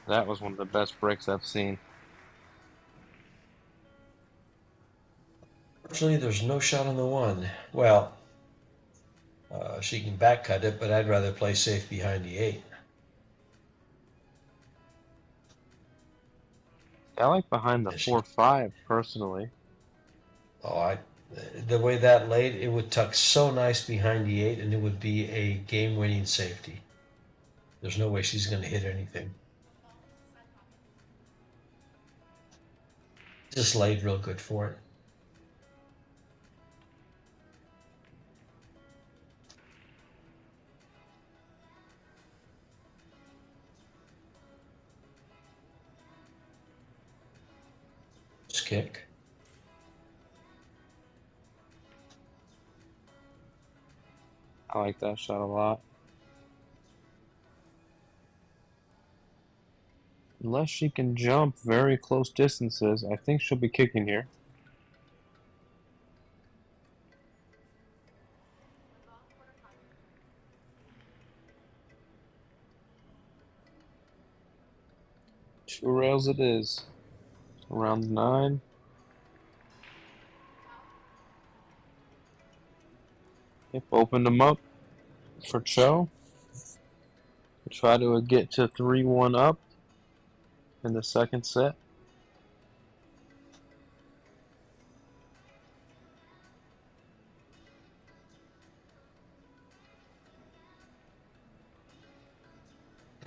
That was one of the best breaks I've seen. Fortunately, there's no shot on the 1. Well, she can back cut it, but I'd rather play safe behind the 8. I like behind the Yeah, 4-5 personally. The way that laid, it would tuck so nice behind the 8, and it would be a game-winning safety. There's no way she's going to hit anything. Just laid real good for it. Kick. I like that shot a lot. Unless she can jump very close distances, I think she'll be kicking here. Two rails it is. Around 9. Yep, opened them up for CHOU. Try to get to 3-1 up in the second set.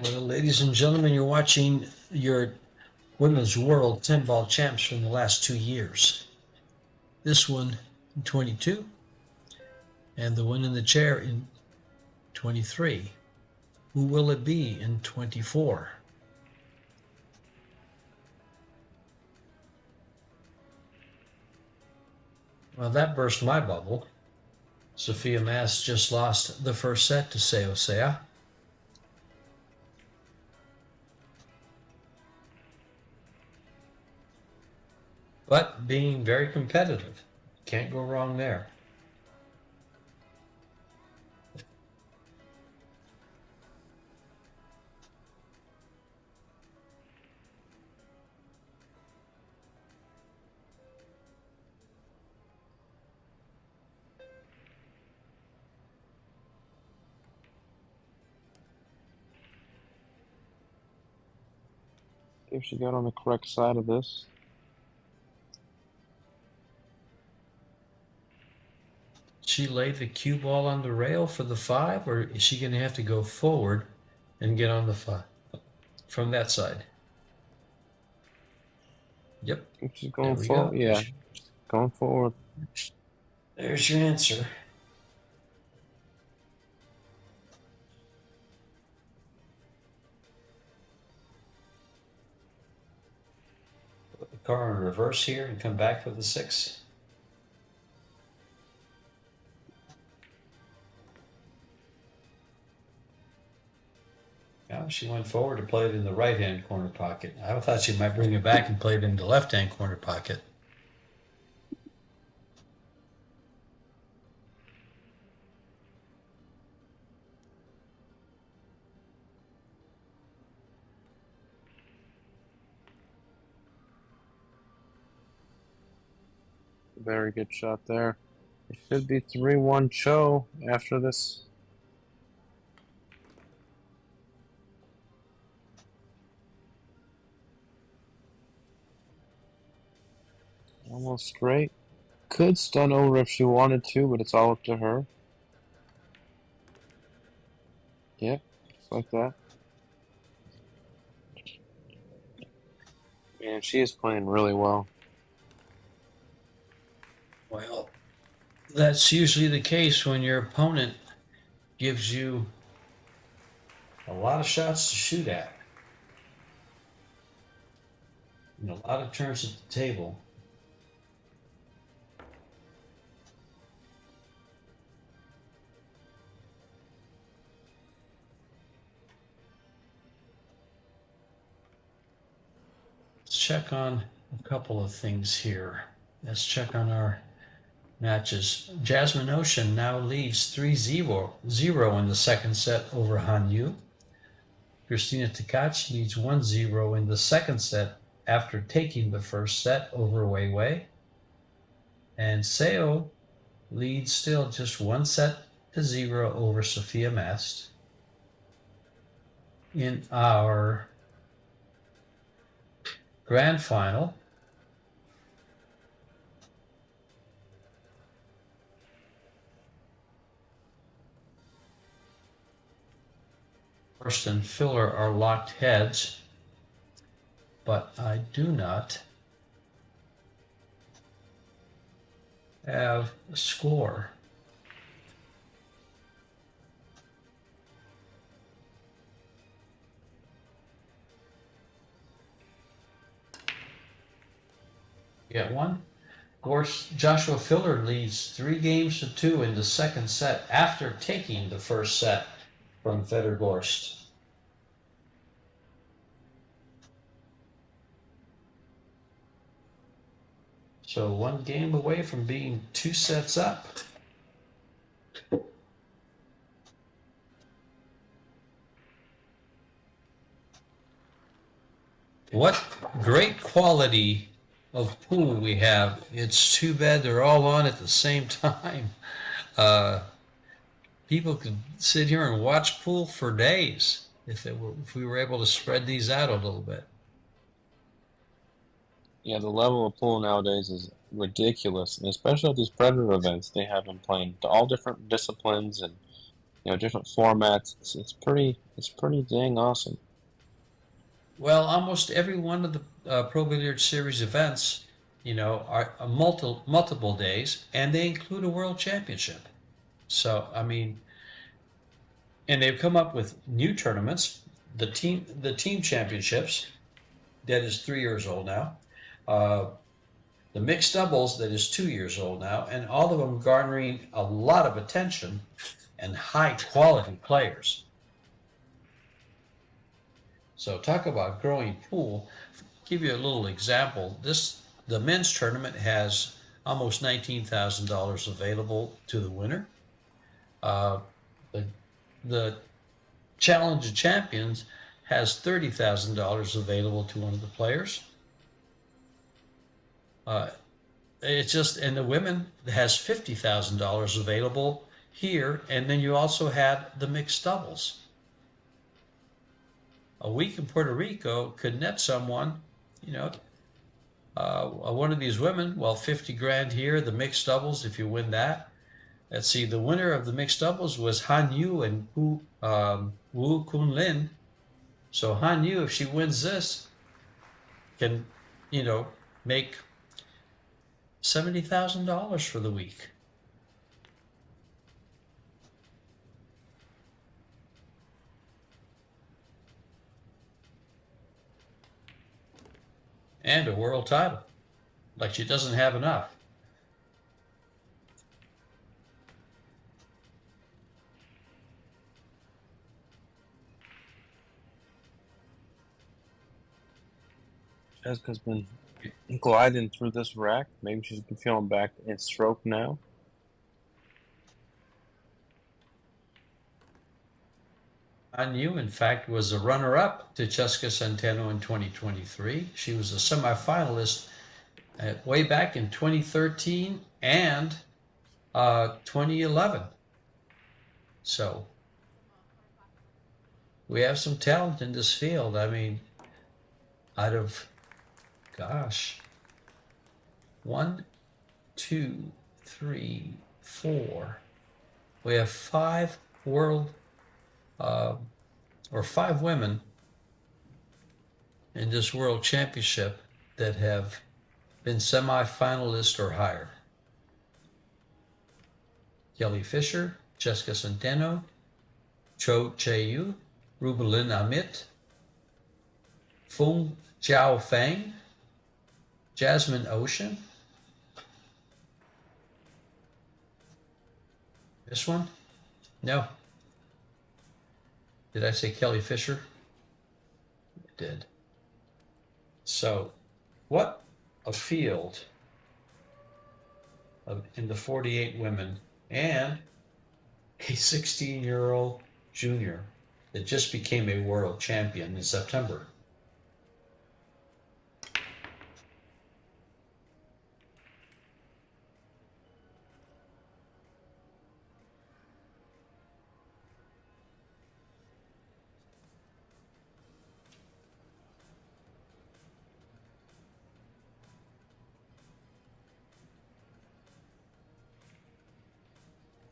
Well, ladies and gentlemen, you're watching your Women's World 10-ball champs from the last 2 years. This one in 22, and the one in the chair in 23. Who will it be in 24? Well, that burst my bubble. Sophia Mass just lost the first set to Seosea. But being very competitive. Can't go wrong there. If she got on the correct side of this. She laid the cue ball on the rail for the 5, or is she going to have to go forward and get on the 5 from that side? Yep. If she's going forward, yeah, going forward. There's your answer. Put the car in reverse here and come back for the 6. Yeah, she went forward to play it in the right-hand corner pocket. I thought she might bring it back and play it in the left-hand corner pocket. Very good shot there. It should be 3-1 CHOU after this. Almost straight. Could stun over if she wanted to, but it's all up to her. Yep, just like that. Man, she is playing really well. Well, that's usually the case when your opponent gives you a lot of shots to shoot at. And a lot of turns at the table. Let's check on a couple of things here. Let's check on our matches. Jasmine Ocean now leads 3-0 in the second set over Han Yu. Christina Takachi leads 1-0 in the second set after taking the first set over Wei Wei. And Seo leads still just 1-0 over Sophia Mast. In our grand final, Horst and Filler are locked heads, but I do not have a score. Get one. Of course, Joshua Filler leads 3-2 in the second set after taking the first set from Fedor Gorst. So 1 game away from being 2 sets up. What great quality of pool we have. It's too bad they're all on at the same time. People could sit here and watch pool for days if we were able to spread these out a little bit. Yeah, the level of pool nowadays is ridiculous, and especially at these Predator events, they have them playing all different disciplines and different formats. It's pretty dang awesome. Well, almost every one of the Pro Billiards Series events, are multiple days, and they include a World Championship. So, I mean, and they've come up with new tournaments. The team championships, that is 3 years old now. The mixed doubles, that is 2 years old now, and all of them garnering a lot of attention and high quality players. So talk about growing pool. Give you a little example. The men's tournament has almost $19,000 available to the winner. The Challenge of Champions has $30,000 available to one of the players. It's just, and the women has $50,000 available here, and then you also had the mixed doubles. A week in Puerto Rico could net someone, one of these women, well, 50 grand here, the mixed doubles, if you win that. Let's see, the winner of the mixed doubles was Han Yu and Wu Kun Lin. So Han Yu, if she wins this, can, make $70,000 for the week. And a world title. Like she doesn't have enough. Jessica's been gliding through this rack. Maybe she's been feeling back in stroke now. Han Yu, in fact, was a runner-up to Jessica Centeno in 2023. She was a semifinalist way back in 2013 and 2011. So we have some talent in this field. I mean, out of, gosh, 1, 2, 3, 4. We have 5 world or 5 women in this world championship that have been semi-finalists or higher. Kelly Fisher, Jessica Centeno, CHOU, Rubelin Amit, Fung Jiao Fang, Jasmine Ocean. This one? No. Did I say Kelly Fisher? I did. So, what a field in the 48 women and a 16-year-old junior that just became a world champion in September.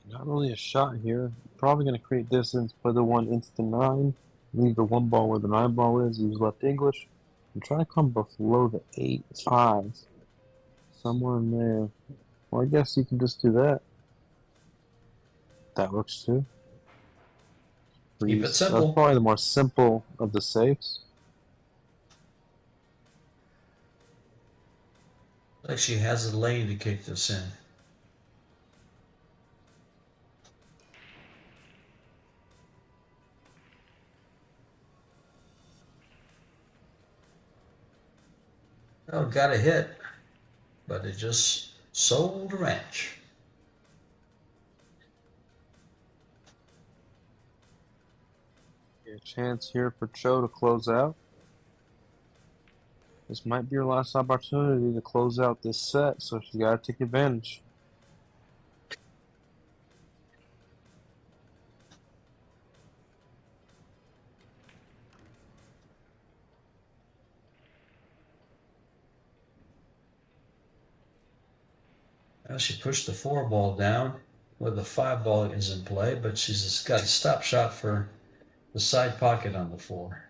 Not really a shot here. Probably going to create distance, play the 1 into the 9, leave the 1 ball where the 9 ball is, use left English, and try to come below the 8 5s. Somewhere in there. Well, I guess you can just do that. That works too. Keep it simple. That's probably the more simple of the safes. Like she has a lane to kick this in. Oh, got a hit, but it just sold a wrench. A chance here for CHOU to close out. This might be your last opportunity to close out this set, so she got to take advantage. Well, she pushed the 4 ball down where the 5 ball is in play, but she's just got a stop shot for the side pocket on the 4.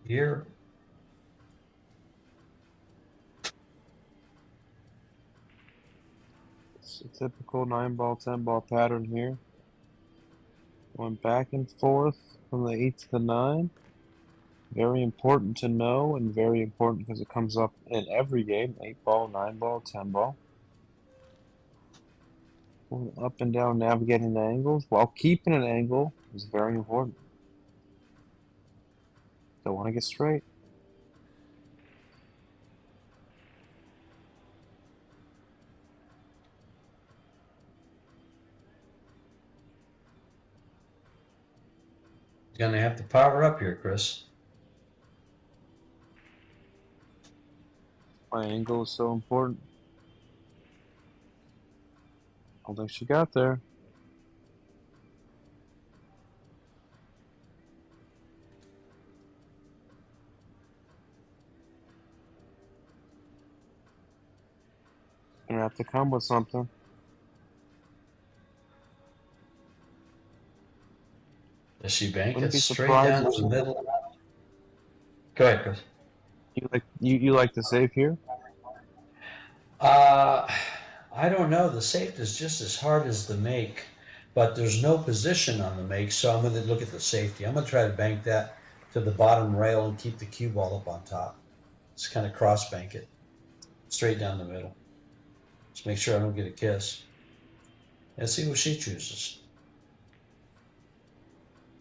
Here, it's a typical 9 ball, 10 ball pattern here. Going back and forth from the 8 to the 9. Very important to know, and very important because it comes up in every game. 8 ball, 9 ball, 10 ball. Going up and down, navigating the angles while keeping an angle is very important. Don't want to get straight. you're gonna have to power up here, Chris. My angle is so important. I don't think she got there. Gonna have to come with something. Does she bank Wouldn't it be straight surprised down if the she- middle? Go ahead, Chris. You like the save here? I don't know. The safe is just as hard as the make, but there's no position on the make, so I'm going to look at the safety. I'm going to try to bank that to the bottom rail and keep the cue ball up on top. Just kind of cross bank it straight down the middle. Just make sure I don't get a kiss. Let's see what she chooses.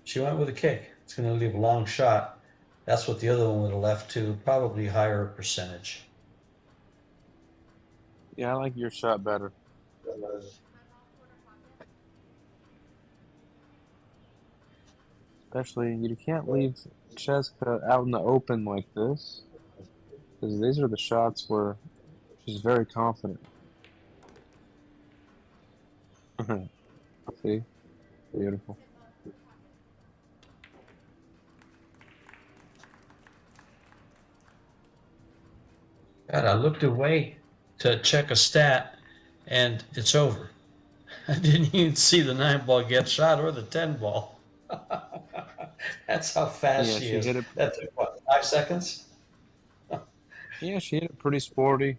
She went with a kick. It's going to leave a long shot. That's what the other one would have left too. Probably higher percentage. Yeah, I like your shot better. Especially, you can't leave Cheska out in the open like this. Because these are the shots where she's very confident. See? Beautiful. God, I looked away to check a stat, and it's over. I didn't even see the 9-ball get shot or the 10-ball. That's how fast Yeah, she she is. hit it. That took what, 5 seconds? Yeah, she hit it pretty sporty.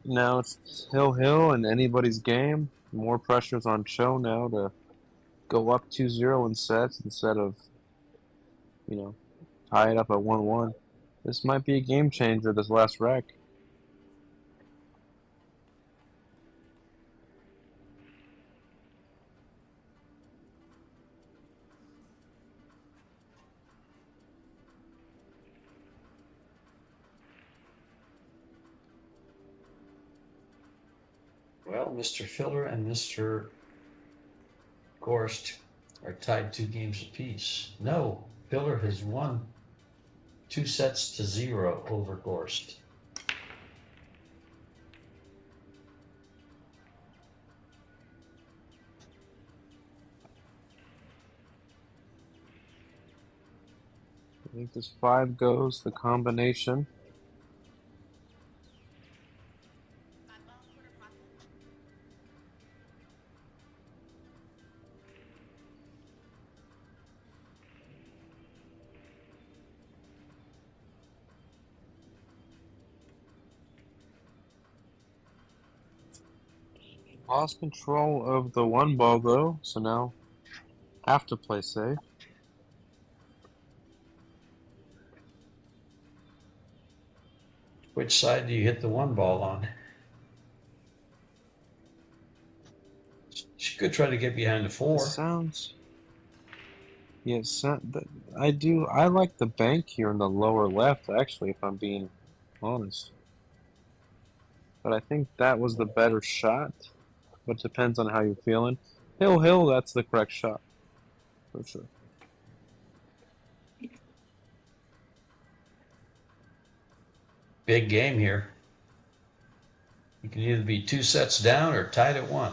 Now it's hill and anybody's game. More pressure's on CHOU now to go up 2-0 in sets instead of, tie it up at 1-1. This might be a game changer, this last rack. Well, Mr. Filler and Mr. Gorst are tied 2 games apiece. No, Filler has won 2-0 over Gorst. I think this 5 goes, the combination. Lost control of the 1 ball though, so now have to play safe. Which side do you hit the 1 ball on? She could try to get behind the 4. It sounds. Yes, I like the bank here in the lower left, actually, if I'm being honest. But I think that was the better shot. But it depends on how you're feeling. Hill, that's the correct shot. For sure. Big game here. You can either be 2 sets down or tied at 1.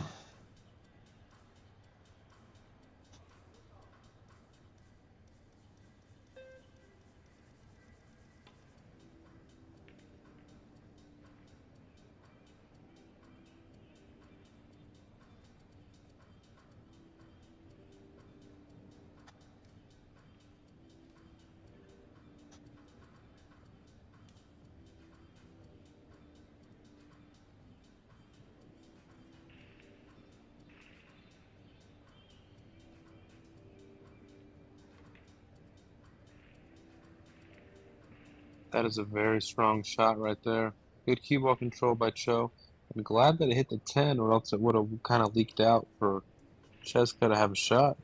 That is a very strong shot right there. Good cue ball control by CHOU. I'm glad that it hit the 10, or else it would have kind of leaked out for Cheska to have a shot.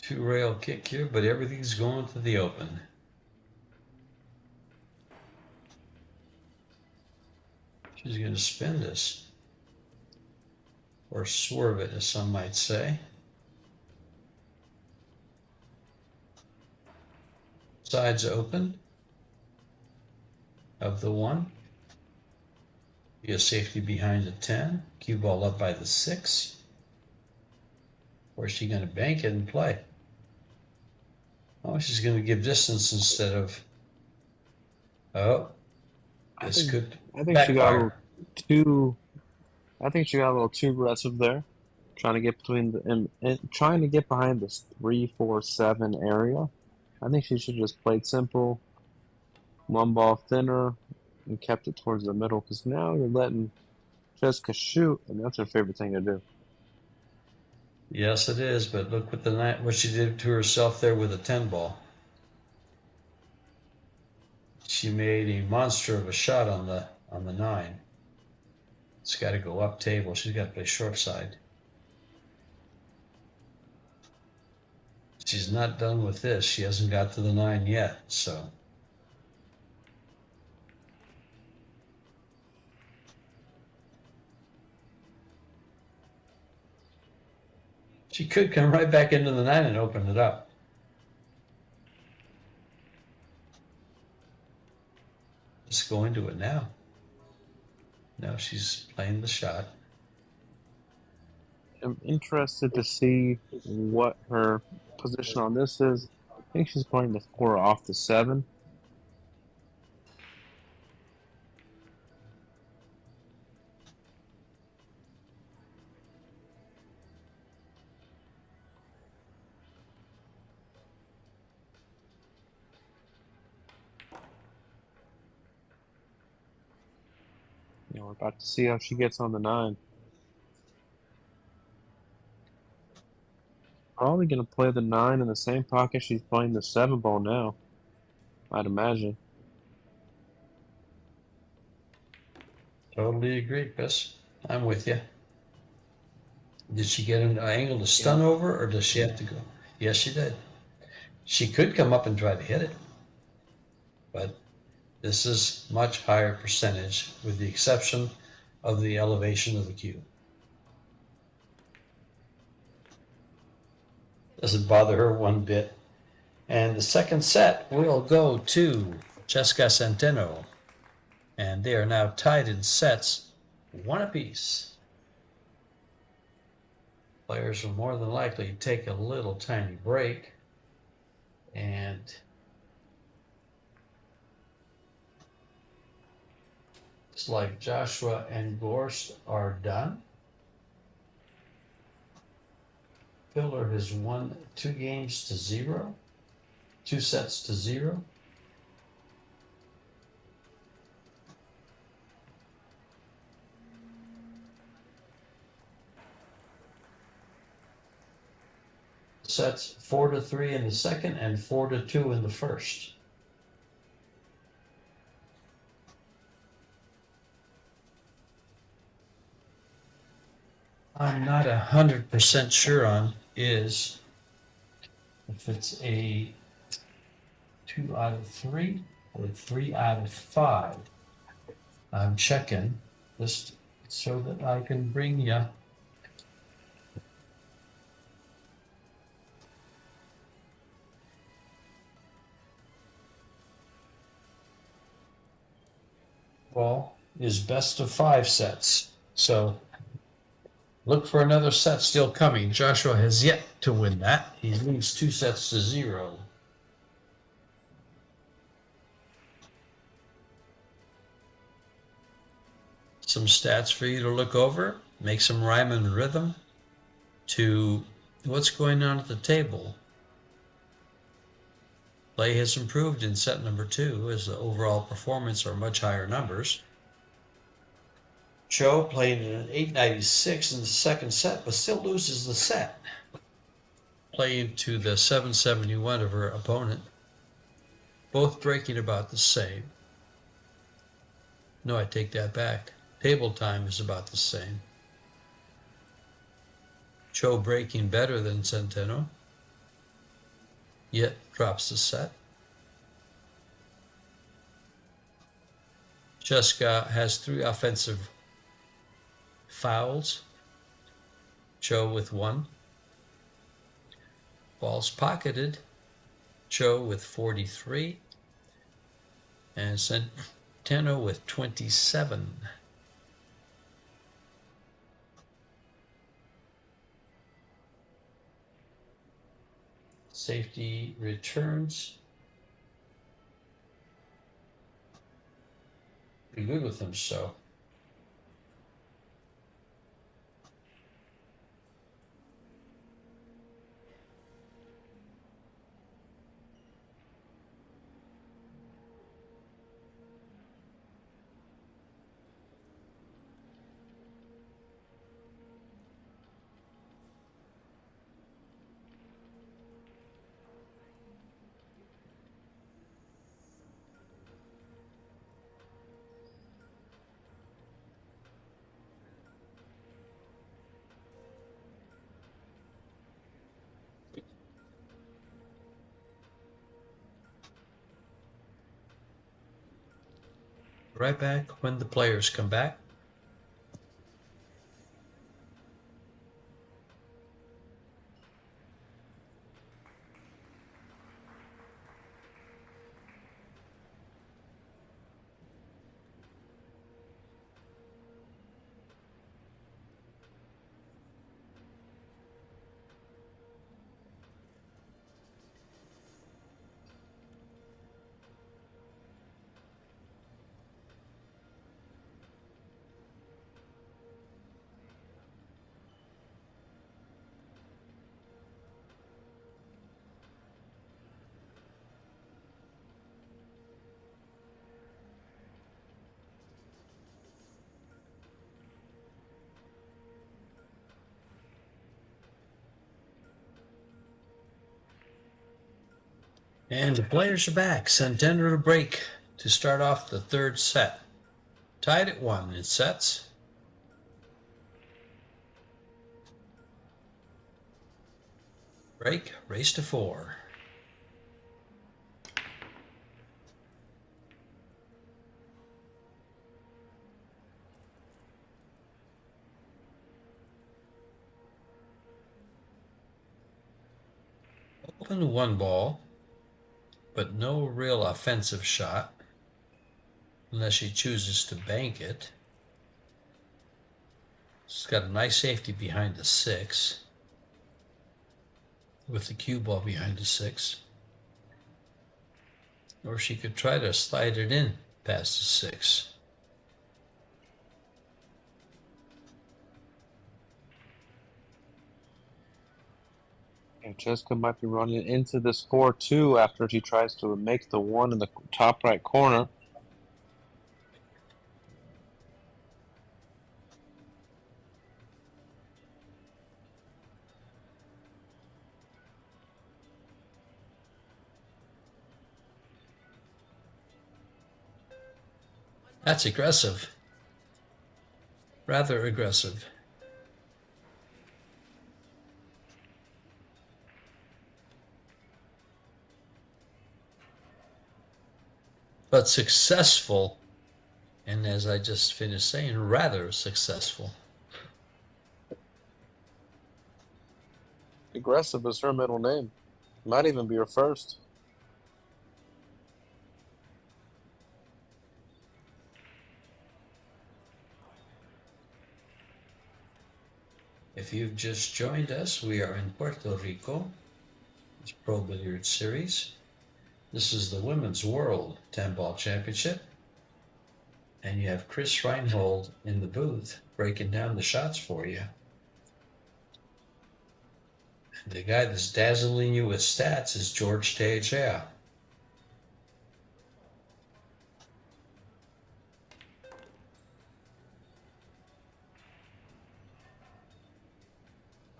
Two-rail kick here, but everything's going to the open. She's going to spin this. Or swerve it, as some might say. Sides open of the 1. Be a safety behind the 10. Cue ball up by the 6. Or is she going to bank it and play? Oh, she's going to give distance instead of. Oh, this could I think she got a backfire. little too. I think she got a little too aggressive there, trying to get between and trying to get behind this 3, 4, 7 area. I think she should just played simple, one ball thinner and kept it towards the middle because now you're letting Jessica shoot, and that's her favorite thing to do. Yes, it is, but look what she did to herself there with a 10 ball. She made a monster of a shot on the 9. It's got to go up table. She's got to play short side. She's not done with this. She hasn't got to the 9 yet, so. She could come right back into the 9 and open it up. Just go into it now. No, she's playing the shot. I'm interested to see what her position on this is. I think she's playing the 4 off the 7. We're about to see how she gets on the 9. Probably going to play the 9 in the same pocket she's playing the 7 ball now, I'd imagine. Totally agree, Chris. I'm with you. Did she get an angle to stun over, or does she have to go? Yes, she did. She could come up and try to hit it, but this is much higher percentage with the exception of the elevation of the cue. Doesn't bother her one bit. And the second set will go to Jessica Centeno. And they are now tied in sets, 1 apiece. Players will more than likely take a little tiny break. And it's like Joshua and Gorst are done. Filler has won 2 games to 0, 2 sets to 0. Sets 4-3 in the second and 4-2 in the first. I'm not 100% sure on is if it's a 2 out of 3 or 3 out of 5. I'm checking just so that I can bring you. Ball is best of 5 sets. So look for another set still coming. Joshua has yet to win that. He leaves 2 sets to 0. Some stats for you to look over. Make some rhyme and rhythm to what's going on at the table. Play has improved in set number 2 as the overall performance are much higher numbers. CHOU played an 896 in the second set, but still loses the set. Playing to the 771 of her opponent. Both breaking about the same. No, I take that back. Table time is about the same. CHOU breaking better than Centeno, yet drops the set. Jessica has 3 offensive fouls. CHOU with 1. Balls pocketed. CHOU with 43. And Centeno with 27. Safety returns. Be good with them, so. Right back when the players come back. And the players are back. Centeno to break to start off the third set. Tied at 1 in sets. Break, race to 4. Open 1 ball, but no real offensive shot unless she chooses to bank it. She's got a nice safety behind the 6 with the cue ball behind the 6. Or she could try to slide it in past the 6. And Jessica might be running into this 4-2 after she tries to make the 1 in the top right corner. That's aggressive. Rather aggressive. But successful, and as I just finished saying, rather successful. Aggressive is her middle name. Might even be her first. If you've just joined us, we are in Puerto Rico. It's Pro Billiards Series. This is the Women's World 10-Ball Championship. And you have Chris Reinhold in the booth breaking down the shots for you. And the guy that's dazzling you with stats is George Tejea.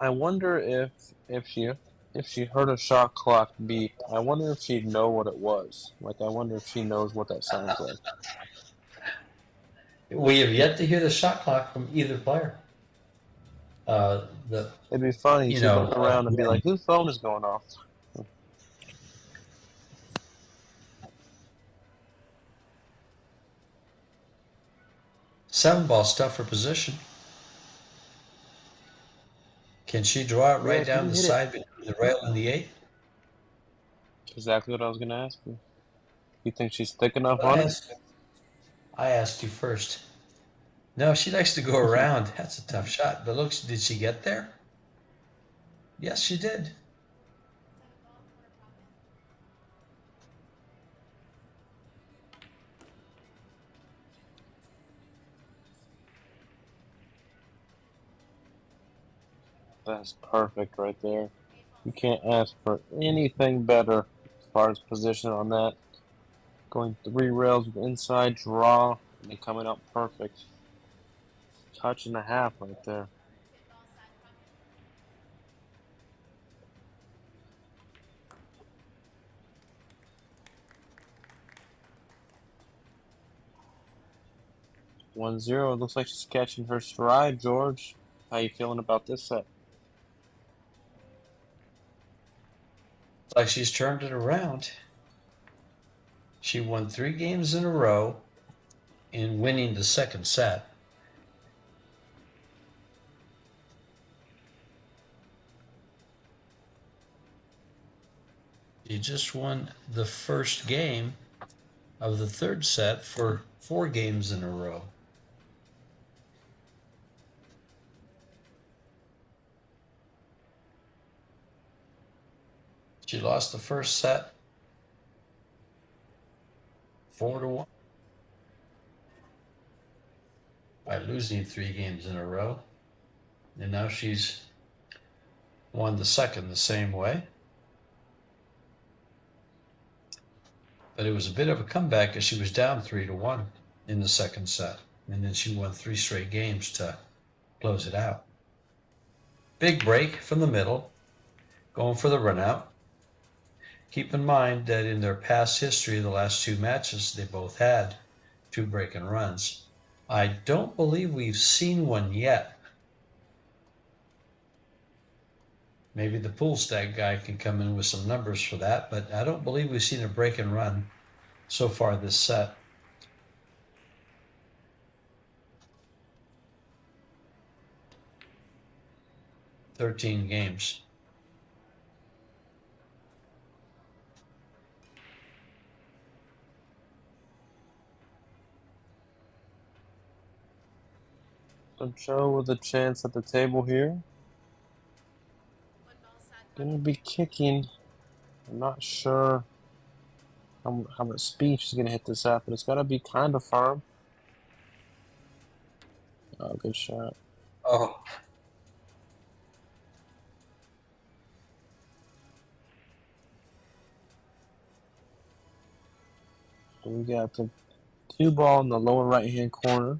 I wonder if she heard a shot clock beep, I wonder if she'd know what it was. Like, I wonder if she knows what that sounds like. We have yet to hear the shot clock from either player. It'd be funny. She'd look around and be like, "Whose phone is going off?" 7-ball stuff for position. Can she draw it right down the side between the rail and the 8? Exactly what I was going to ask you. You think she's thick enough on it? I asked you first. No, she likes to go around. That's a tough shot. But look, did she get there? Yes, she did. That's perfect right there. You can't ask for anything better as far as position on that. Going 3 rails with inside draw and then coming out perfect. Touch and a half right there. One zero. Looks like she's catching her stride, George. How you feeling about this set? It's like she's turned it around. She won 3 games in a row. in winning the second set. She just won the first game of the third set for 4 games in a row. She lost the first set 4-1 by losing 3 games in a row. And now she's won the second the same way. But it was a bit of a comeback as she was down 3-1 in the second set. And then she won 3 straight games to close it out. Big break from the middle, going for the run out. Keep in mind that in their past history, the last 2 matches, they both had 2 break and runs. I don't believe we've seen one yet. Maybe the pool stack guy can come in with some numbers for that, but I don't believe we've seen a break and run so far this set. "13 games. So CHOU with a chance at the table here. Gonna be kicking. I'm not sure how much speed she's gonna hit this at, but it's gotta be kind of firm. Oh, good shot. Oh, So we got the 2 ball in the lower right hand corner.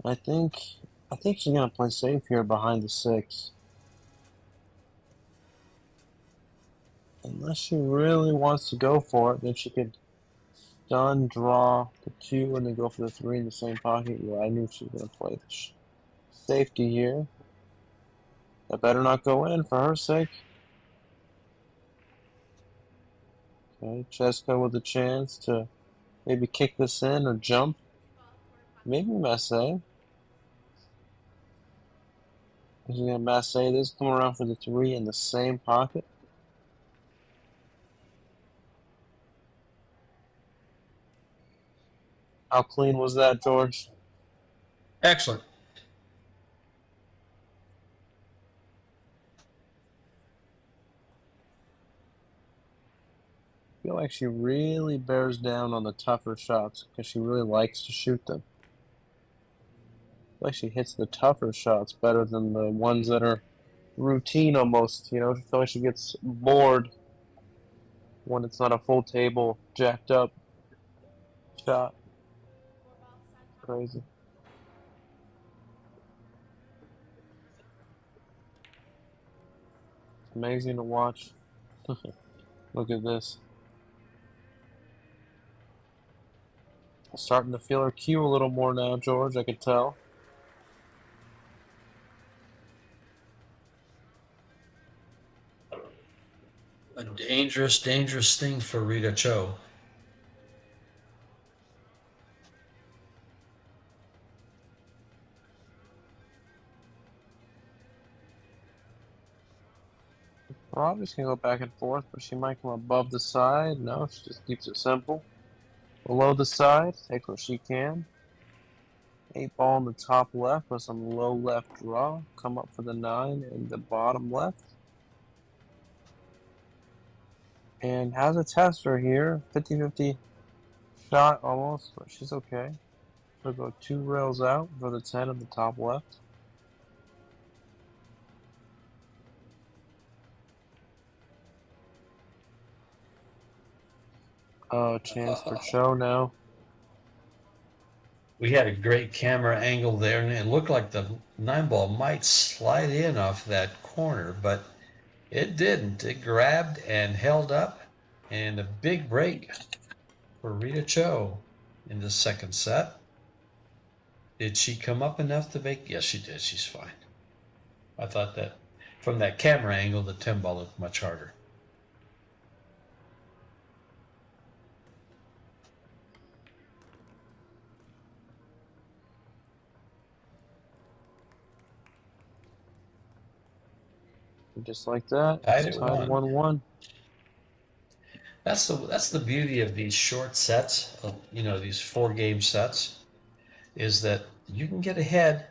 I think she's gonna play safe here behind the 6. Unless she really wants to go for it, then she could stun, draw the 2, and then go for the 3 in the same pocket. Yeah, I knew she was gonna play the safety here. That better not go in for her sake. Okay, Cheska with a chance to maybe kick this in or jump. Maybe Masse. She's gonna Masse this, come around for the 3 in the same pocket. How clean was that, George? excellent. I feel like she really bears down on the tougher shots because she really likes to shoot them. I feel like she hits the tougher shots better than the ones that are routine almost. You know, I feel like she gets bored when it's not a full table, jacked up shot. Crazy. It's amazing to watch. Look at this. Starting to feel her cue a little more now, George, I could tell. A dangerous, dangerous thing for Rita CHOU. Probably can go back and forth, but she might come above the side. No, she just keeps it simple. Below the side, take what she can. 8 ball in the top left with some low left draw. Come up for the 9 in the bottom left. And has a tester here. 50-50 shot almost, but she's okay. She'll go 2 rails out for the 10 in the top left. Oh, chance for CHOU now. We had a great camera angle there, and it looked like the 9 ball might slide in off that corner, but it didn't. It grabbed and held up, and a big break for Rita CHOU in the second set. Did she come up enough to make? Yes, she did. She's fine. I thought that from that camera angle, the 10 ball looked much harder. Just like that, Tied it's at tied 1-1. That's the beauty of these short sets, you know, these 4-game sets, is that you can get ahead,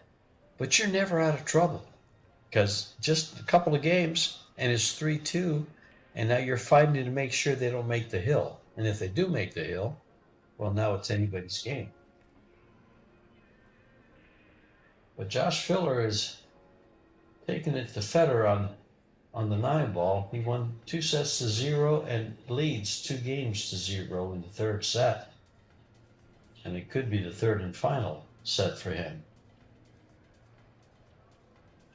but you're never out of trouble. Because just a couple of games and it's 3-2, and now you're fighting to make sure they don't make the hill. And if they do make the hill, well, now it's anybody's game. But Josh Filler is taking it to Federer on the 9-ball. He won 2-0 and leads 2-0 in the third set. And it could be the third and final set for him.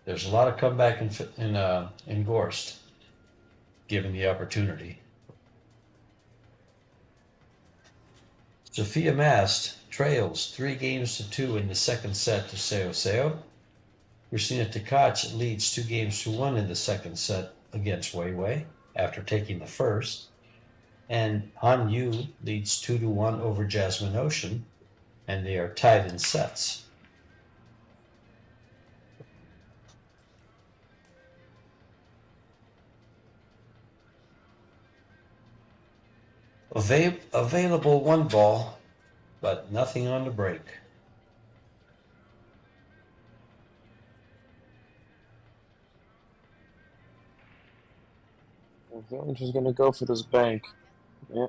There's a lot of comeback in Gorst, given the opportunity. Sophia Mast trails 3-2 in the second set to Seo. Christina Tkach leads 2-1 in the second set against Wei Wei after taking the first. And Han Yu leads 2-1 over Jasmine Ocean, and they are tied in sets. Available 1 ball, but nothing on the break. I think she's gonna go for this bank. Yeah.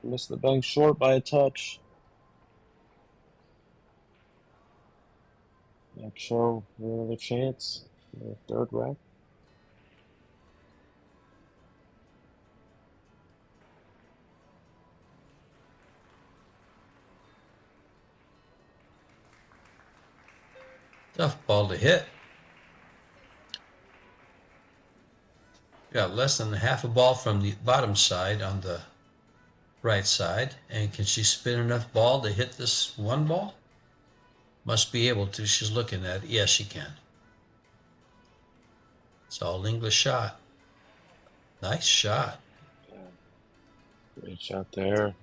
Missed the bank short by a touch. CHOU, another chance. Third rack. Tough ball to hit. Got less than half a ball from the bottom side on the right side. And can she spin enough ball to hit this 1 ball? Must be able to. She's looking at it. Yes, she can. It's all English shot. Nice shot. Great shot there.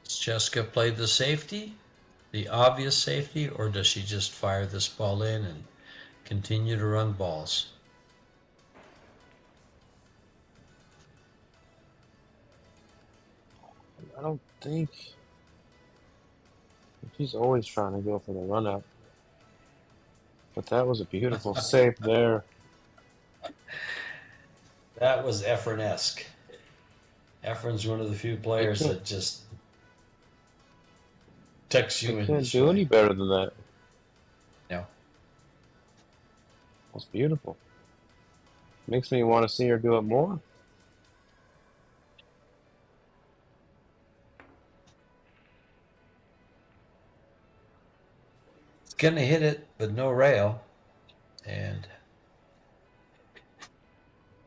Does Jessica play the safety? The obvious safety? Or does she just fire this ball in and continue to run balls? I don't think she's always trying to go for the run up. But that was a beautiful save there. That was Efren-esque. Efren's one of the few players that just tucks you in. Can't do any better than that. No. That's beautiful. Makes me want to see her do it more. Gonna hit it, but no rail, and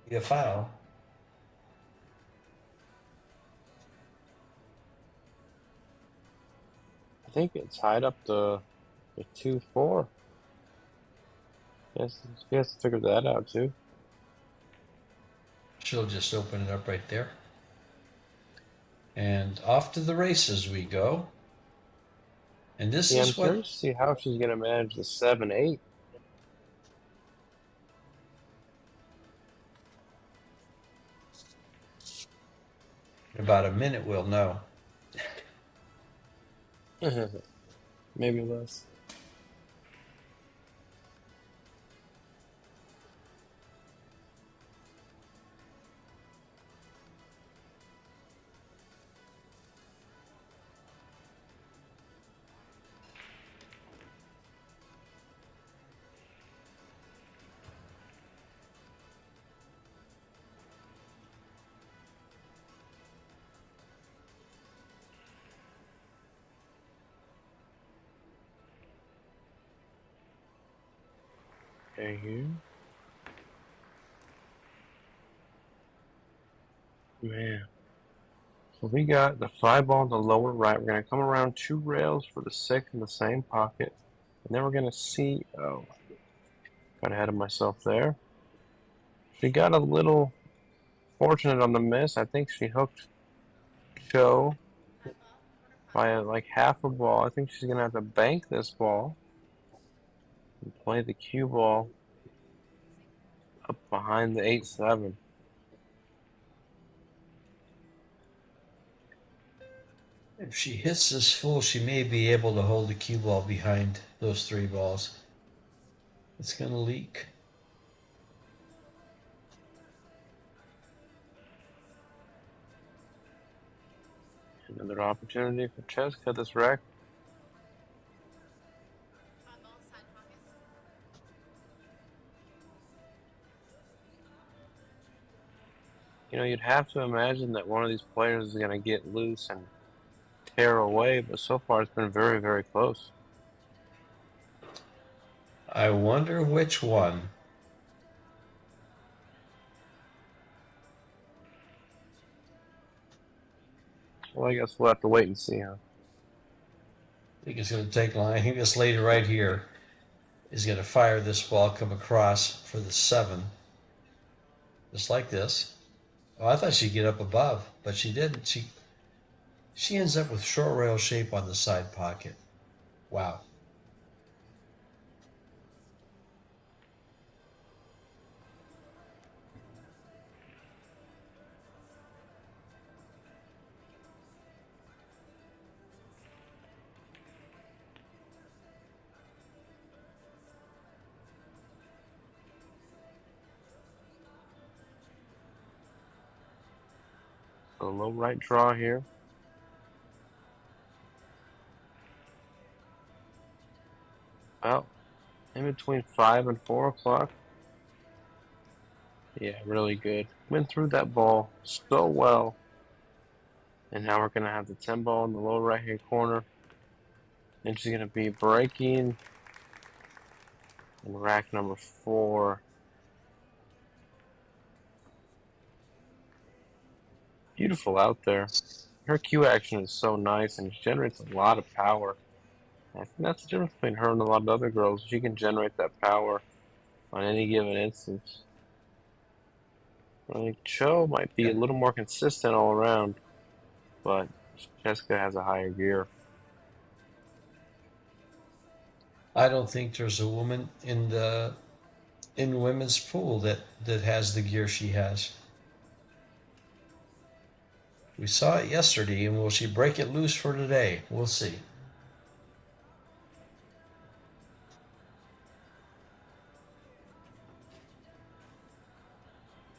be a foul. I think it tied up the 2-4. Yes, she has to figure that out too. She'll just open it up right there, and off to the races we go. And this is I'm curious to see how she's going to manage the 7-8. In about a minute we'll know. Maybe less. Here. Man. So we got the 5-ball in the lower right. We're going to come around 2 rails for the 6 in the same pocket. And then we're going to see... Oh, got ahead of myself there. She got a little fortunate on the miss. I think she hooked CHOU by like half a ball. I think she's gonna have to bank this ball and play the cue ball up behind the 8-7. If she hits this full, she may be able to hold the cue ball behind those 3 balls. It's going to leak. Another opportunity for Cheska. This rack. You know, you'd have to imagine that one of these players is going to get loose and tear away, but so far it's been very, very close. I wonder which one. Well, I guess we'll have to wait and see, huh? I think it's going to take long. I think this lady right here is going to fire this ball, come across for the 7. Just like this. Oh, I thought she'd get up above, but she didn't. She ends up with short rail shape on the side pocket. Wow. A low right draw here. Well, in between 5 and 4 o'clock. Yeah, really good. Went through that ball so well. And now we're going to have the 10 ball in the lower right hand corner. And she's going to be breaking in rack number 4. Beautiful out there. Her cue action is so nice and she generates a lot of power. I think that's the difference between her and a lot of other girls. She can generate that power on any given instance. I think CHOU might be a little more consistent all around, but Jessica has a higher gear. I don't think there's a woman in the women's pool that has the gear she has. We saw it yesterday, and will she break it loose for today? We'll see.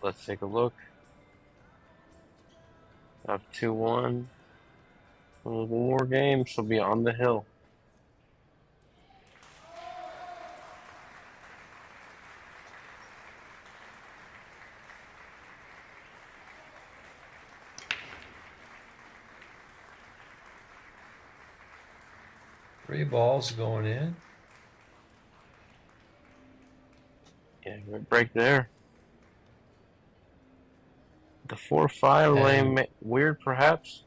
Let's take a look. Up 2-1. One more game, she'll be on the hill. Three balls going in. Yeah, great break there. The 4-5 lane, weird perhaps.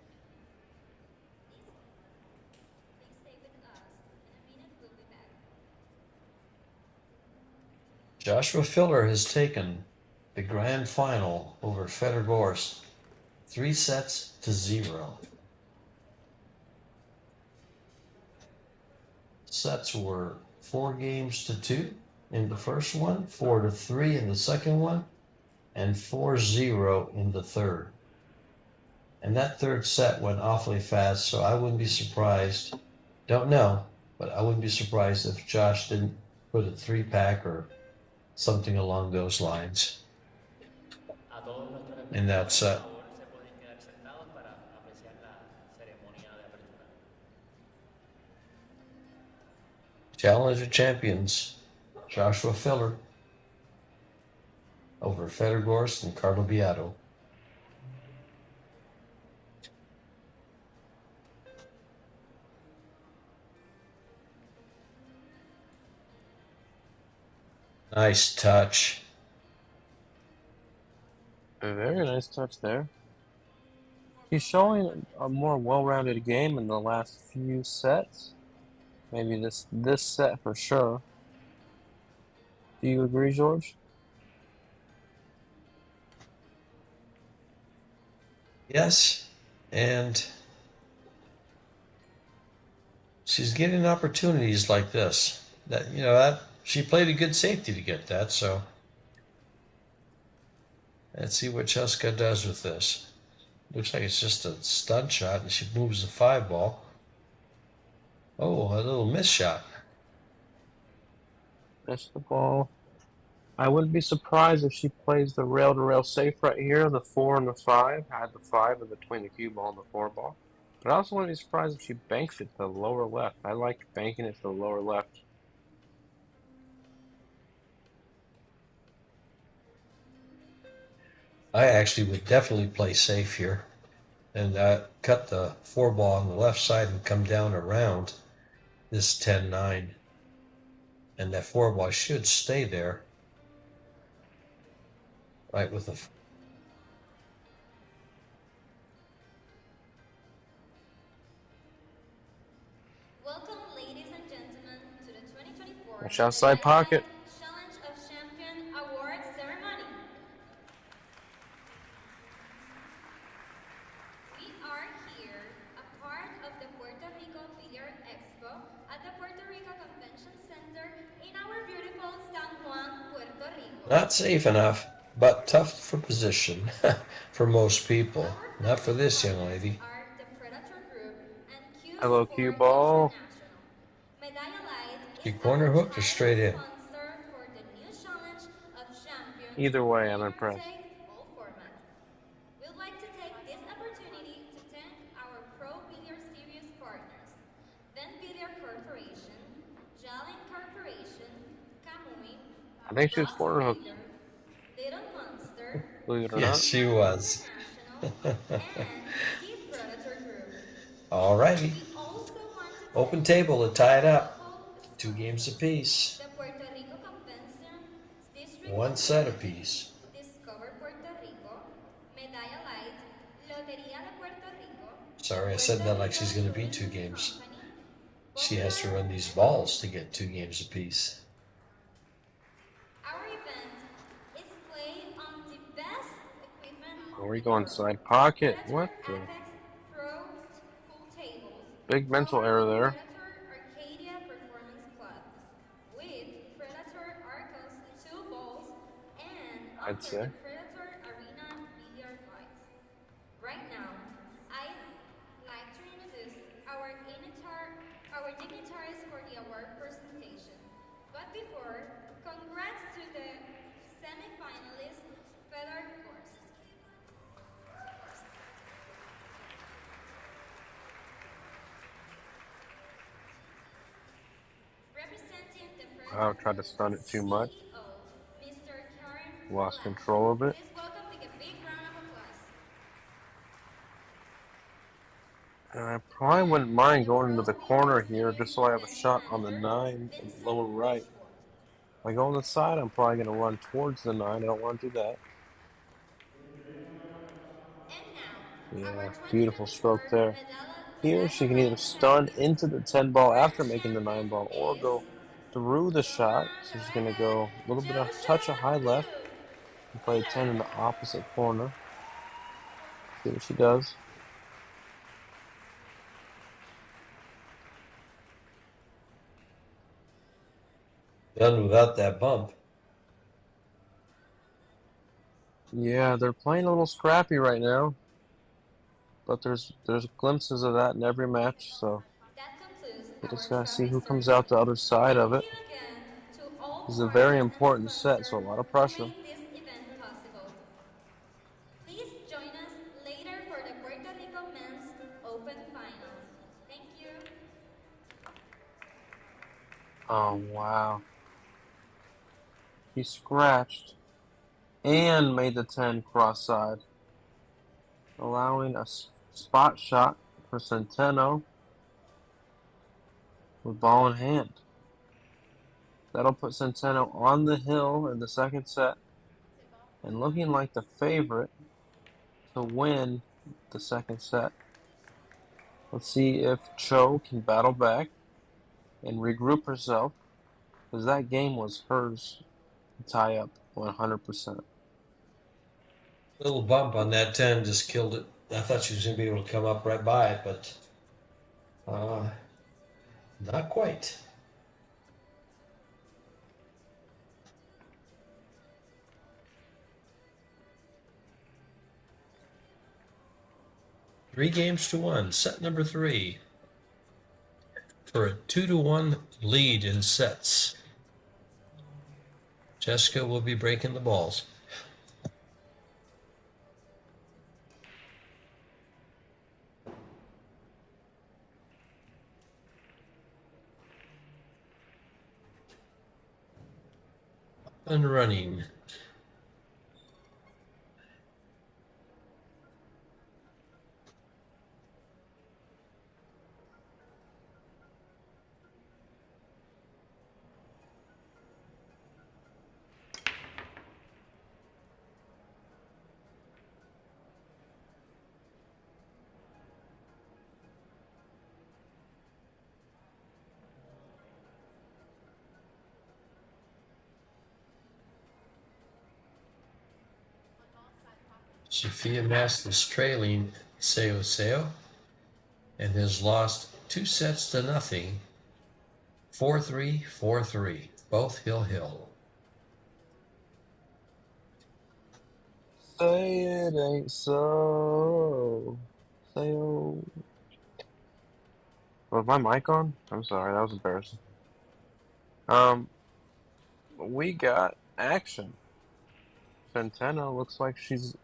Joshua Filler has taken the grand final over Fedor Gorst, 3-0. Sets were 4-2 in the first one, 4-3 in the second one, and 4-0 in the third. And that third set went awfully fast, so I wouldn't be surprised. Don't know, but I wouldn't be surprised if Josh didn't put a 3-pack or something along those lines in that set. Challenger champions Joshua Filler over Fedor Gorst and Carlo Beato. Nice touch. A very nice touch there. He's showing a more well-rounded game in the last few sets. Maybe this set for sure. Do you agree, George? Yes, and she's getting opportunities like this. That she played a good safety to get that. So let's see what Cheska does with this. Looks like it's just a stud shot, and she moves the 5 ball. Oh, a little miss shot. Missed the ball. I wouldn't be surprised if she plays the rail-to-rail safe right here, the 4 and the 5. Had the 5 in between the cue ball and the 4 ball. But I also wouldn't be surprised if she banks it to the lower left. I like banking it to the lower left. I actually would definitely play safe here and cut the 4 ball on the left side and come down around this 10-9. And that 4 ball should stay there. Right with the... Welcome, ladies and gentlemen, to the 2024 Watch outside pocket. Challenge of Champion Awards ceremony. We are here, a part of the Puerto Rico Billiard Expo at the Puerto Rico Convention Center in our beautiful San Juan, Puerto Rico. Not safe enough, but tough for position for most people. Not for this young lady. Are the Predator Group and CHOU Hello, cue ball. Medalla Light She is corner our hooked or straight in? sponsor for the new Challenge of Champions. Either way, I'm impressed. All formats. We'd like to take this opportunity to thank our Pro Billiards Series partners, VenBilliards Corporation, Yalin Corporation, Kamui, I think she was corner hooked. Little Monster, Believe it or Yes, not. she was. International, and the Predator Group. Alrighty. We also want to Open thank table to tie it up. local 2 games apiece. the Puerto Rico Convention, District 1 set apiece. Discover Puerto Rico, Medalla Light, Lotería de Puerto Rico. Sorry, I said that like she's going to be 2 games. She has to run these balls to get 2 games apiece. Our event is played on the best equipment. Are we going side pocket? What the? Pros pool tables. Big mental error there. Predator Arcadia Performance Cloth with Predator Arcos II balls and I'd say. the Predator Arena Billiard lights. Right now, I'd like to introduce our dignitaries for the award presentation. But before, congrats to the semi-finalists, Predator Course. Representing the I tried to stun it too much. CEO, Mr. Karen Lost Black. control of it. Please welcome with a big round of applause. And I probably wouldn't mind going into the corner here just so I have a shot on the 9 in the lower right. If I go on the side, I'm probably going to run towards the 9. I don't want to do that. And now, Yeah, our beautiful stroke there. Medalla Here, she can either stun into the 10 ball after making the 9 ball or go through the shot. So she's going to go a little bit of touch of high left and play 10 in the opposite corner. See what she does. Done without that bump. Yeah, they're playing a little scrappy right now. But there's glimpses of that in every match, so That concludes we just our gotta see who trophy comes ceremony. out the other side of it. Thank you again to all This is a very partners and important set, sponsors so a lot of who pressure. made this event possible. Please join us later for the Puerto Rico Men's Open Final. Thank you. Oh, wow. He scratched and made the 10 cross-side, allowing a spot shot for Centeno with ball in hand. That'll put Centeno on the hill in the second set and looking like the favorite to win the second set. Let's see if CHOU can battle back and regroup herself, because that game was hers to tie up 100%. Little bump on that 10 just killed it. I thought she was going to be able to come up right by it, but Not quite. Three games to one, set number 3. For a 2-1 lead in sets. Jessica will be breaking the balls. And running. Sophia Masters trailing CHOU and has lost 2 sets to nothing. 4-3, 4-3, both hill. Say it ain't so. Say-oh. Was my mic on? I'm sorry, that was embarrassing. We got action. Centeno looks like she's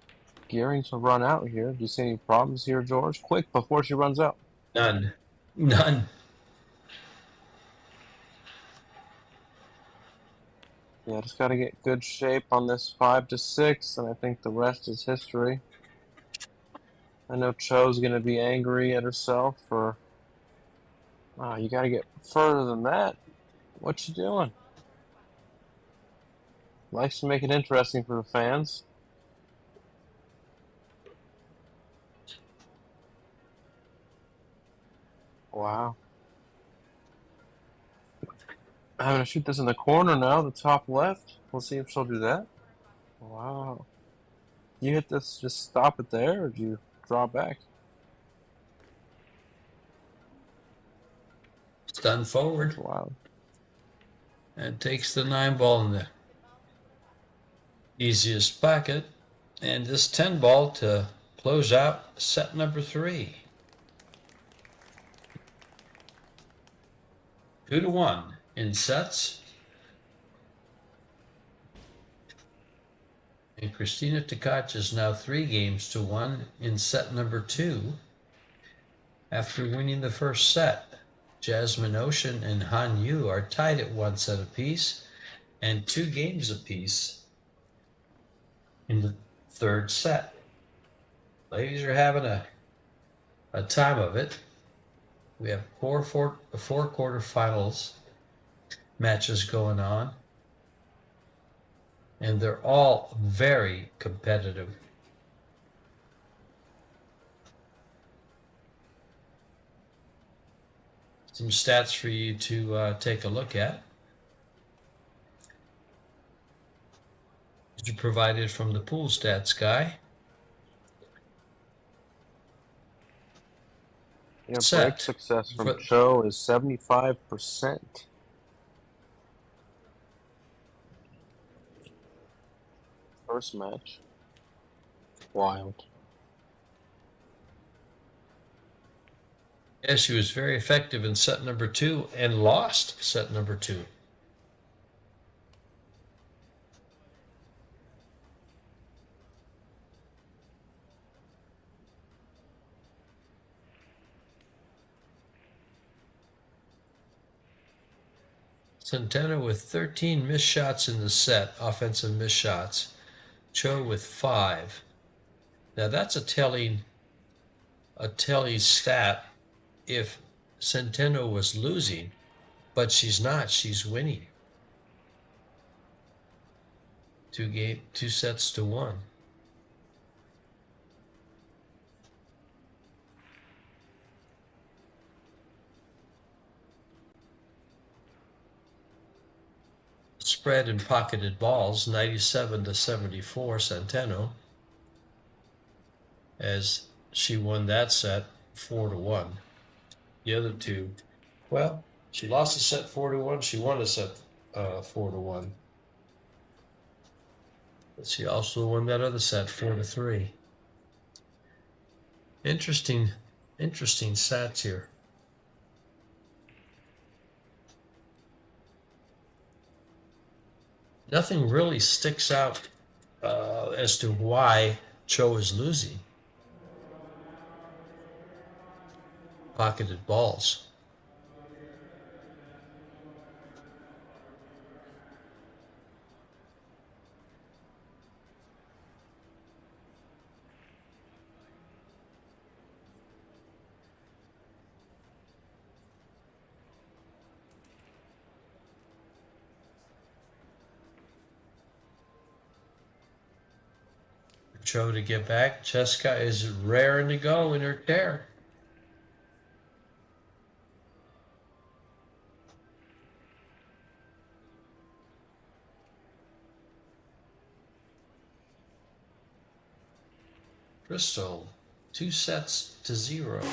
gearing to run out here. Do you see any problems here, George? Quick, before she runs out. None. Yeah, just got to get good shape on this 5-6, and I think the rest is history. I know Cho's going to be angry at herself for... Oh, you got to get further than that. What you doing? Likes to make it interesting for the fans. Wow. I'm going to shoot this in the corner now, the top left. We'll see if she'll do that. Wow. You hit this, just stop it there, or do you draw back? It's done forward. Wow. And takes the 9 ball in the easiest pocket. And this 10 ball to close out set number 3. 2-1 in sets. And Christina Tkach is now 3 games to 1 in set number 2 after winning the first set. Jasmine Ocean and Han Yu are tied at 1 set apiece and 2 games apiece in the 3rd set. Ladies are having a time of it. We have four quarterfinals matches going on, and they're all very competitive. Some stats for you to take a look at. These are provided from the pool stats guy. Yeah, Set break success from for- CHOU is 75%. First match. Wild. Yes, she was very effective in set number 2 and lost set number 2. Centeno with 13 missed shots in the set, offensive missed shots. CHOU with 5. Now that's a telling stat if Centeno was losing, but she's not. She's winning. 2 sets to 1. Spread in pocketed balls, 97-74 Centeno, as she won that set 4-1. The other 2, well, She lost a set 4-1. She won a set 4-1. But she also won that other set 4-3. Interesting stats here. Nothing really sticks out as to why CHOU is losing. Pocketed balls. CHOU to get back. Cheska is raring to go in her chair. Crystal, 2-0.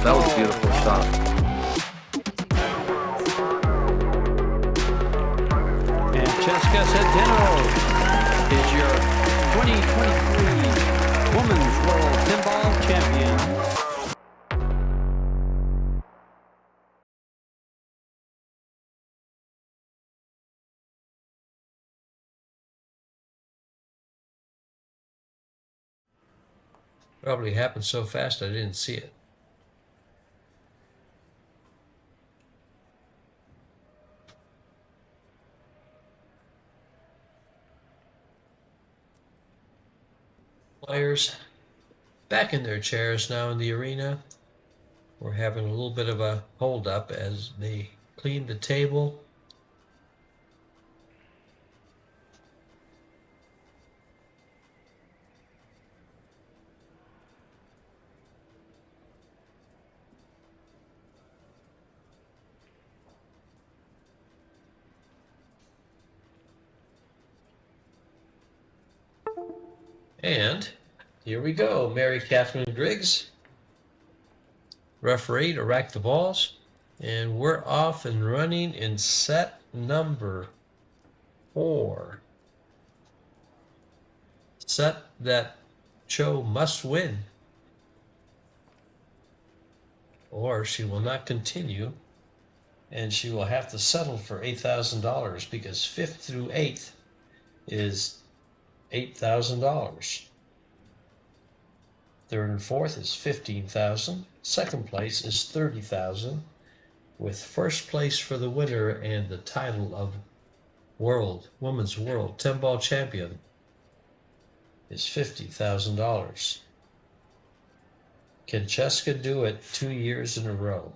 That was a beautiful shot. And Cheska Centeno is your 2023 Women's World Pinball Champion. Probably happened so fast I didn't see it. Players back in their chairs now in the arena. We're having a little bit of a hold up as they clean the table. And here we go. Mary Catherine Griggs, referee to rack the balls. And we're off and running in set number 4. Set that CHOU must win, or she will not continue, and she will have to settle for $8,000 because 5th through 8th is $8,000. 3rd and 4th is $15,000. 2nd place is $30,000, with 1st place for the winner and the title of Women's World 10-Ball Champion is $50,000. Can Cheska do it 2 years in a row?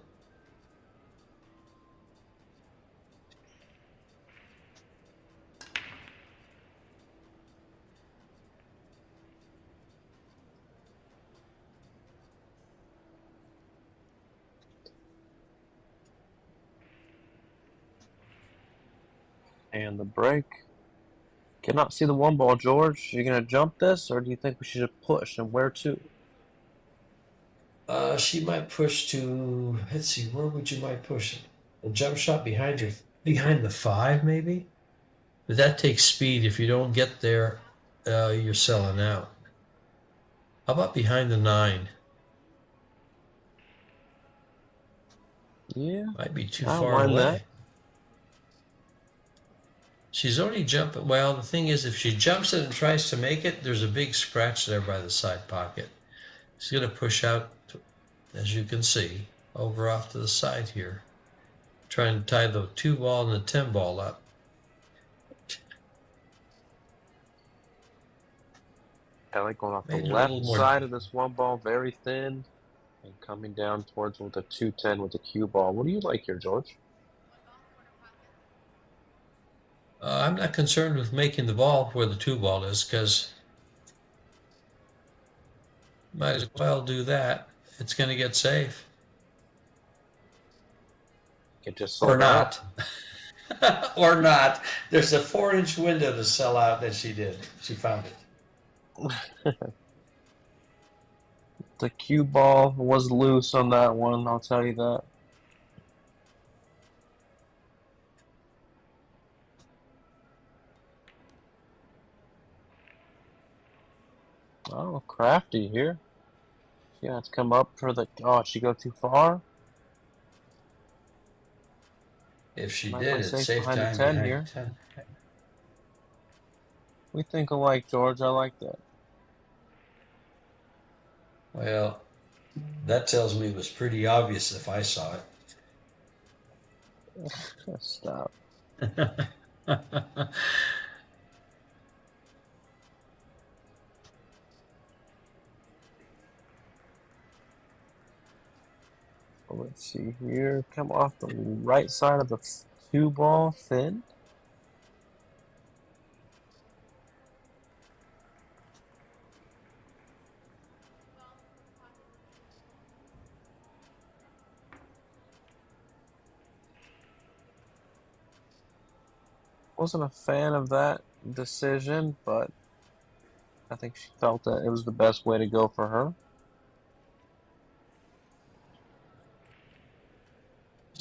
And the break. Cannot see the 1 ball, George. You gonna jump this, or do you think we should push, and where to? She might push to, let's see, where would you might push it? A jump shot behind the 5 maybe? But that takes speed. If you don't get there, you're selling out. How about behind the 9? Yeah, Might be too I don't far mind away. that. She's only jumping. Well, the thing is, if she jumps it and tries to make it, there's a big scratch there by the side pocket. She's going to push out, as you can see, over off to the side here, trying to tie the 2 ball and the 10 ball up. I like going off the Made it a left little more- side of this 1 ball, very thin, and coming down towards with a 210 with the cue ball. What do you like here, George? I'm not concerned with making the ball where the 2 ball is, because might as well do that. It's going to get safe. It just Or sold out. not. Or not. There's a 4-inch window to sell out that she did. She found it. The cue ball was loose on that one, I'll tell you that. Oh, crafty here. She has to come up for the. Oh, she go too far? If she Might did, play it's safe safe behind the time 10 behind here. 10. We think alike, George. I like that. Well, that tells me it was pretty obvious if I saw Stop. it. Let's see here. Come off the right side of the 2 ball thin. Wasn't a fan of that decision, but I think she felt that it was the best way to go for her.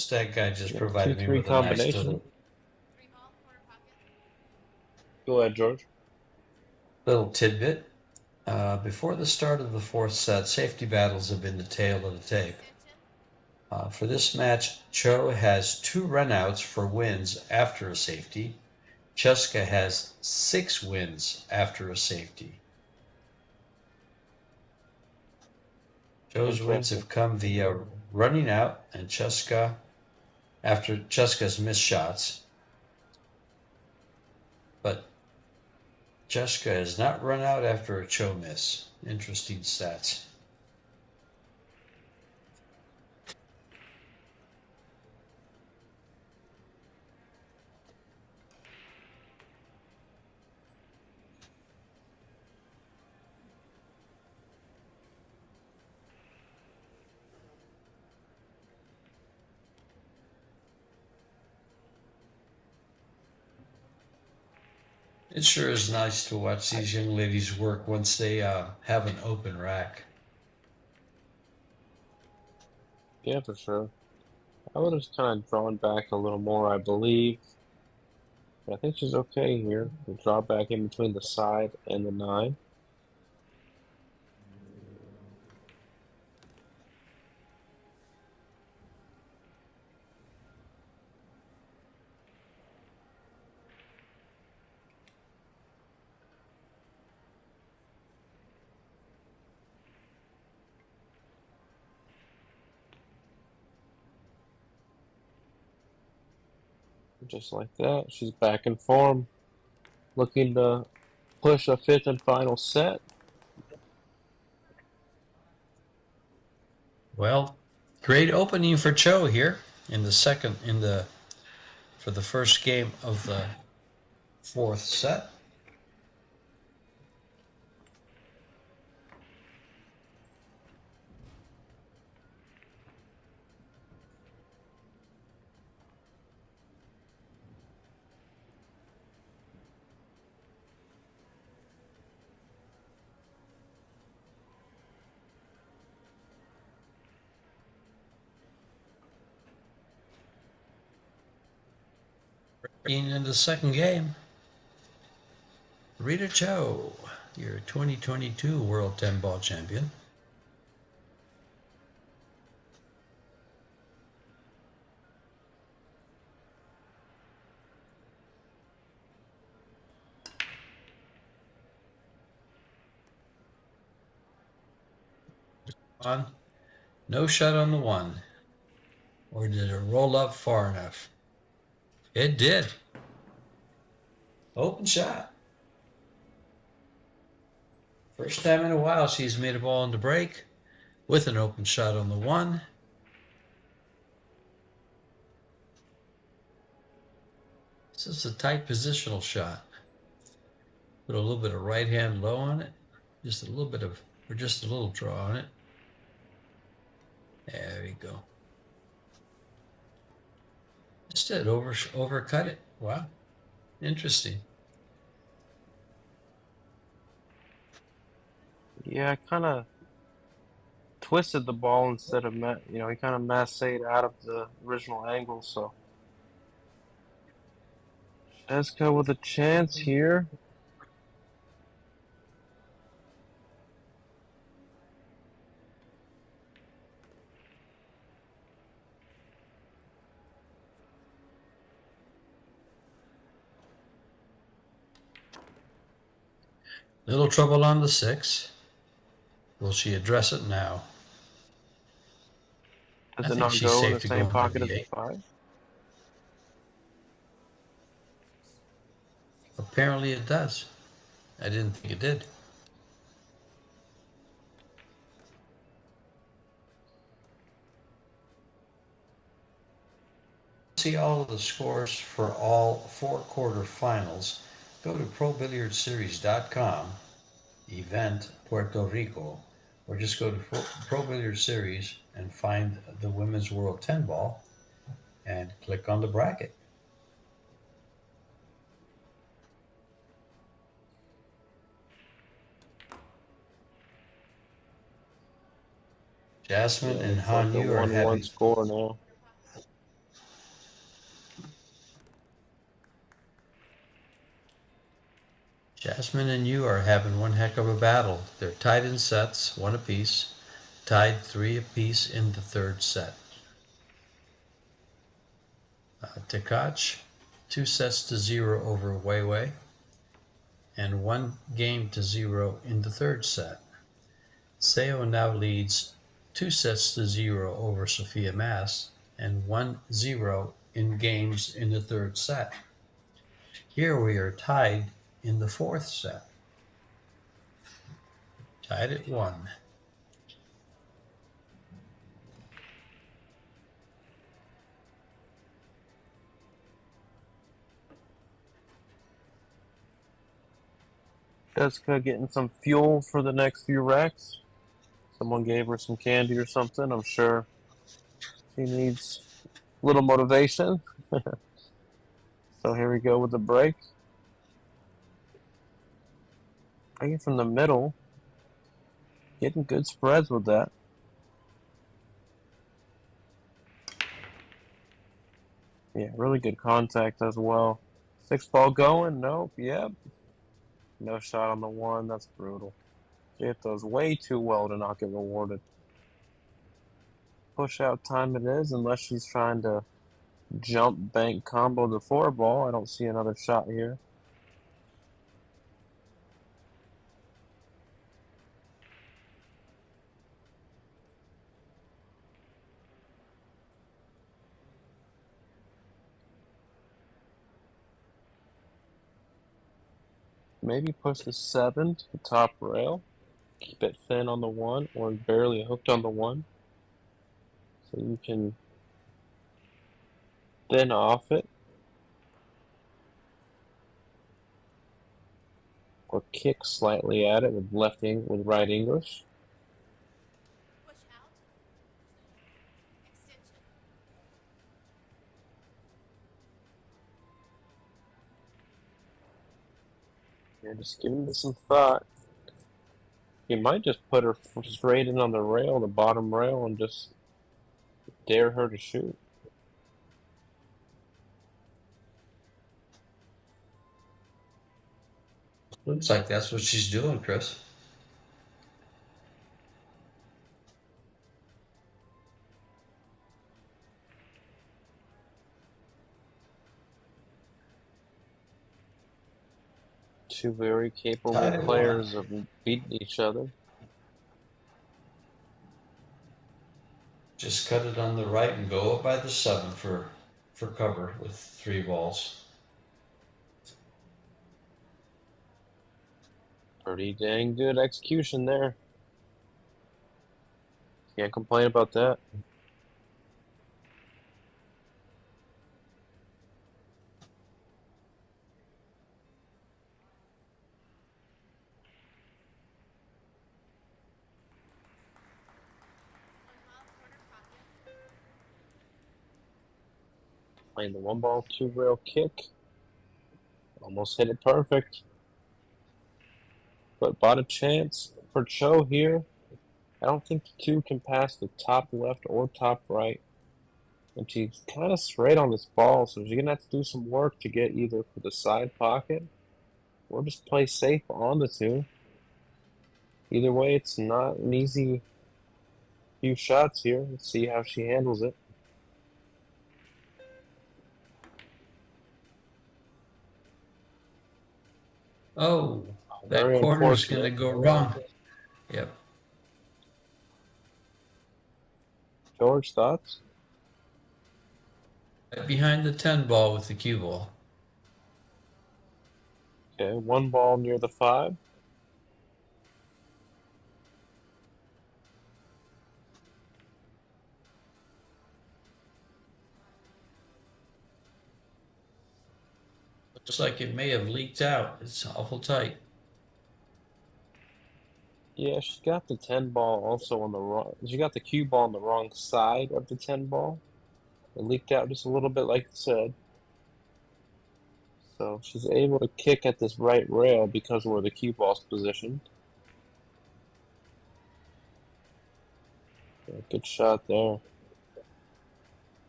That guy just Yeah, provided me 2-3 with a nice combination. Go ahead, George. little tidbit. Before the start of the 4th set, safety battles have been the tail of the tape. For this match, CHOU has 2 runouts for wins after a safety. CHUSCA has 6 wins after a safety. CHOU's wins have come via running out and CHUSCA after CHUSCA's missed shots. But CHUSCA has not run out after a CHOU miss. Interesting stats. It sure is nice to watch these young ladies work once they have an open rack. Yeah, for sure. I would have kind of drawn back a little more, I believe. But I think she's okay here. We draw back in between the side and the 9. Just like that, she's back in form. Looking to push a 5th and final set. Well, great opening for CHOU here in the for the first game of the 4th set. In the second game, Rita CHOU, your 2022 World 10 Ball Champion. No shot on the 1. Or did it roll up far enough? It did. Open shot. First time in a while she's made a ball on the break. with an open shot on the 1. This is a tight positional shot. Put a little bit of right hand low on it. Just a little bit of, or just a little draw on it. There we go. Instead, overcut it. Wow. Interesting. Yeah, I kind of twisted the ball instead of, he kind of massaged out of the original angle, so. Cheska with a chance here. Little trouble on the 6. Will she address it now? Does I it think not she's go in safe the to go same into pocket as the V8. 5? Apparently it does. I didn't think it did. See all of the scores for all 4 quarterfinals. Go to ProBilliardsSeries.com, event Puerto Rico, or just go to Pro Billiards Series and find the Women's World 10 Ball and click on the bracket. Jasmine and It's like a Hanyu are 1-1 having score now. Jasmine and you are having one heck of a battle. They're tied in sets, 1 apiece, tied 3 apiece in the 3rd set. Tekach, 2 sets to 0 over Weiwei, and 1 game to 0 in the 3rd set. Seo now leads 2 sets to 0 over Sophia Mass, and 1-0 in games in the 3rd set. Here we are tied in the 4th set. Tied at 1. Jessica getting some fuel for the next few racks. Someone gave her some candy or something. I'm sure she needs a little motivation. So here we go with the break. Breaking from the middle. Getting good spreads with that. Yeah, really good contact as well. 6 ball going. Nope. Yep. No shot on the 1. That's brutal. She hit those way too well to not get rewarded. Push out time it is, unless she's trying to jump bank combo the 4 ball. I don't see another shot here. Maybe push the 7 to the top rail. Keep it thin on the 1 or barely hooked on the 1. So you can thin off it. Or kick slightly at it with with right English. Push out. Extension. Yeah, just giving it some thought. You might just put her straight in on the rail, the bottom rail, and just dare her to shoot. Looks like that's what she's doing, Chris. Two very capable Tied at 1. players of beating each other. Just cut it on the right and go up by the 7 for cover with 3 balls. Pretty dang good execution there. Can't complain about that. Playing the 1-ball, 2-rail kick. Almost hit it perfect. But bought a chance for CHOU here. I don't think the 2 can pass the top left or top right. And she's kind of straight on this ball, so she's going to have to do some work to get either for the side pocket or just play safe on the 2. Either way, it's not an easy few shots here. Let's see how she handles it. Oh, that Very corner's going to unfortunate. go wrong. Yep. George, thoughts? Right behind the 10 ball with the cue ball. Okay, 1 ball near the 5. Looks like it may have leaked out. It's awful tight. Yeah, she got the 10 ball also on the wrong. She got the cue ball on the wrong side of the 10 ball. It leaked out just a little bit, like you said. So she's able to kick at this right rail because of where the cue ball's positioned. Yeah, good shot there.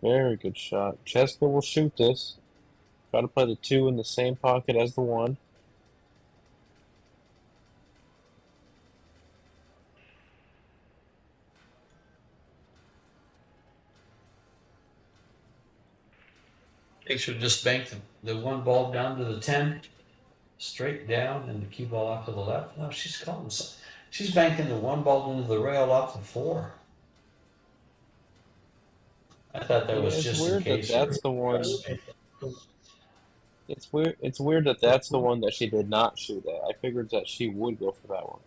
Very good shot. Cheska will shoot this. Try to play the 2 in the same pocket as the 1. They should just bank the 1 ball down to the 10, straight down, and the cue ball off to the left. No, she's banking the 1 ball into the rail off the 4. I thought that was It's just in weird that case. that's the one. It's weird. It's weird that that's the one that she did not shoot at. I figured that she would go for that one.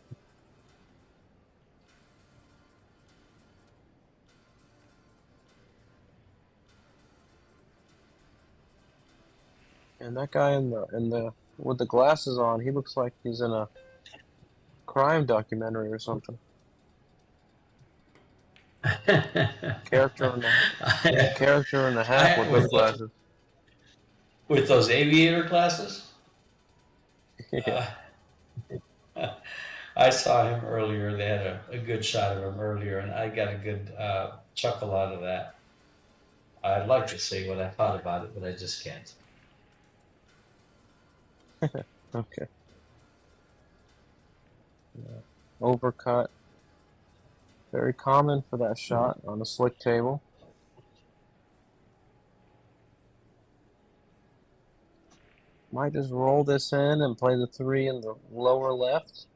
And that guy in the with the glasses on, he looks like he's in a crime documentary or something. Character in a half with those glasses. With those aviator glasses? Yeah. I saw him earlier. They had a good shot of him earlier, and I got a good chuckle out of that. I'd like to say what I thought about it, but I just can't. Okay. Yeah. Overcut. Very common for that shot on a slick table. Might just roll this in and play the 3 in the lower left.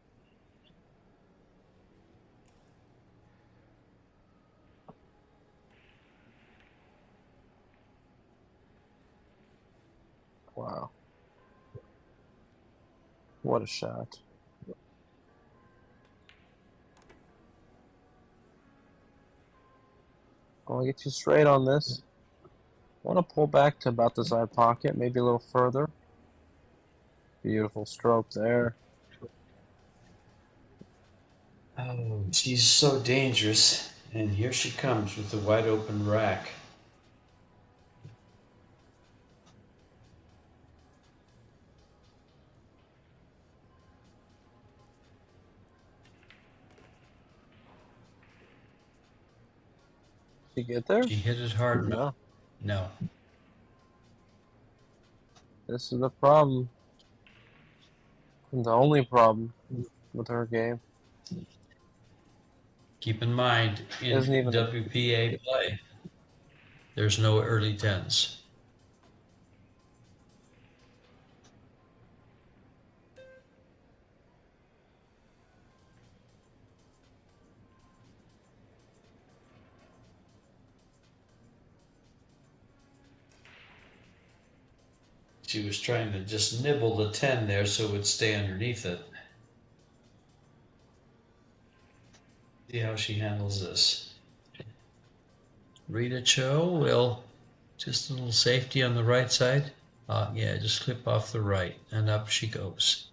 Wow. What a shot. I'll get you straight on this. Want to pull back to about the side pocket, maybe a little further. Beautiful stroke there. Oh, she's so dangerous. And here she comes with the wide open rack. Did you get there? She hit it hard. No. No. This is the problem. The only problem with her game. Keep in mind, in Isn't even WPA play, there's no early 10s. She was trying to just nibble the 10 there so it would stay underneath it. See how she handles this. Rita Cho will just a little safety on the right side. Yeah, just clip off the right and up she goes.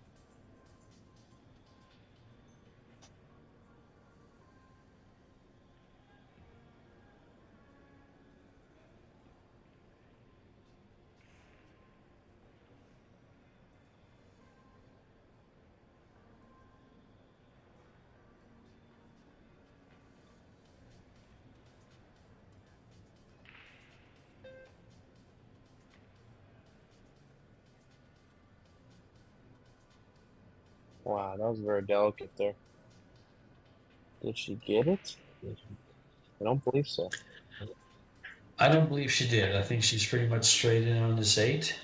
Wow, that was very delicate there. Did she get it? I don't believe so. I don't believe she did. I think she's pretty much straight in on this 8.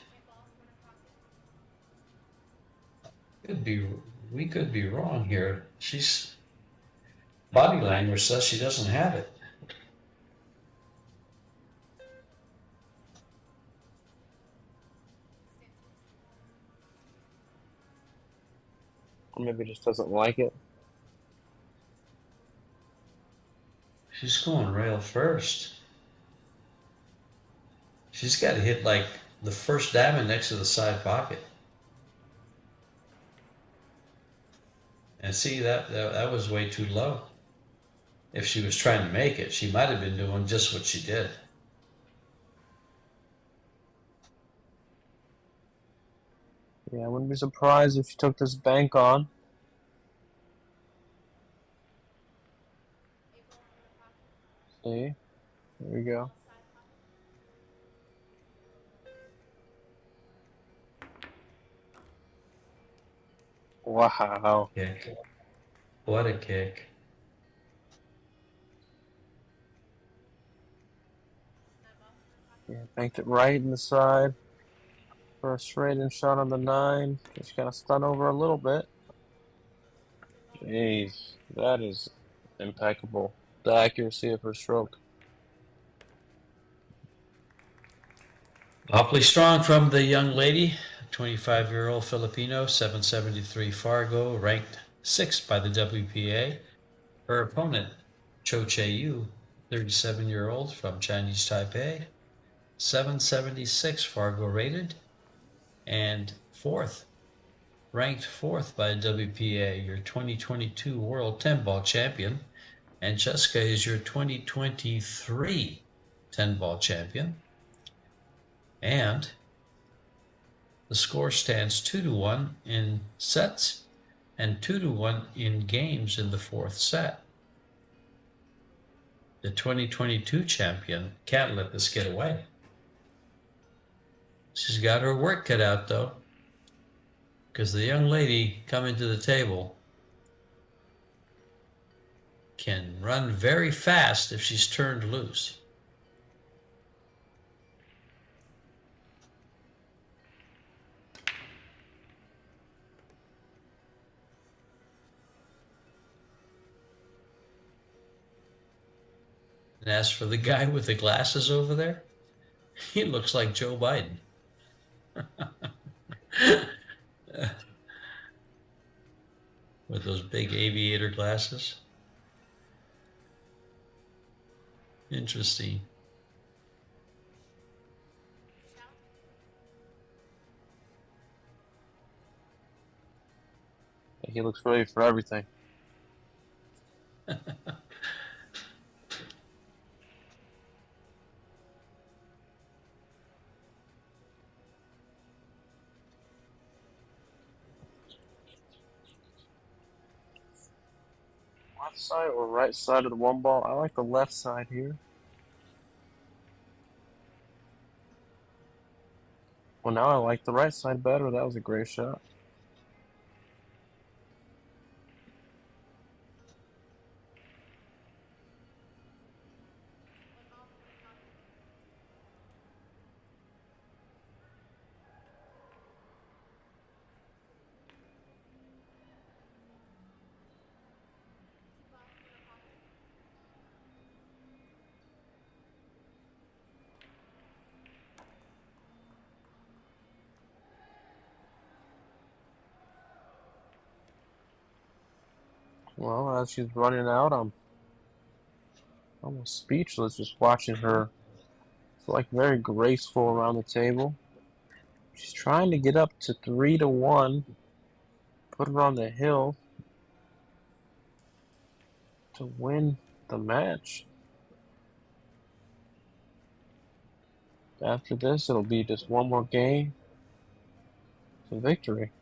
We could be wrong here. She's body language says she doesn't have it. Or maybe just doesn't like it. She's going rail first. She's got to hit like the first diamond next to the side pocket. And see, that was way too low. If she was trying to make it, she might have been doing just what she did. Yeah, I wouldn't be surprised if she took this bank on. See? There we go. Wow. Kick. What a kick. Yeah, banked it right in the side for a straight-in shot on the 9. Just kind of stun over a little bit. Jeez, that is impeccable. The accuracy of her stroke. Awfully strong from the young lady, 25-year-old Filipino, 773 Fargo, ranked 6th by the WPA. Her opponent, CHOU, 37-year-old from Chinese Taipei, 776 Fargo rated, and 4th, ranked 4th by WPA, your 2022 World 10-ball champion, and Jessica is your 2023 10-ball champion. And the score stands 2-1 in sets and 2-1 in games in the 4th set. The 2022 champion can't let this get away. She's got her work cut out though, because the young lady coming to the table can run very fast if she's turned loose. And as for the guy with the glasses over there, he looks like Joe Biden. With those big aviator glasses. Interesting. He looks ready for everything. Left side or right side of the 1 ball? I like the left side here. Well, now I like the right side better. That was a great shot. Well, as she's running out, I'm almost speechless just watching her. It's like very graceful around the table. She's trying to get up to 3-1, put her on the hill to win the match. After this, it'll be just one more game to victory.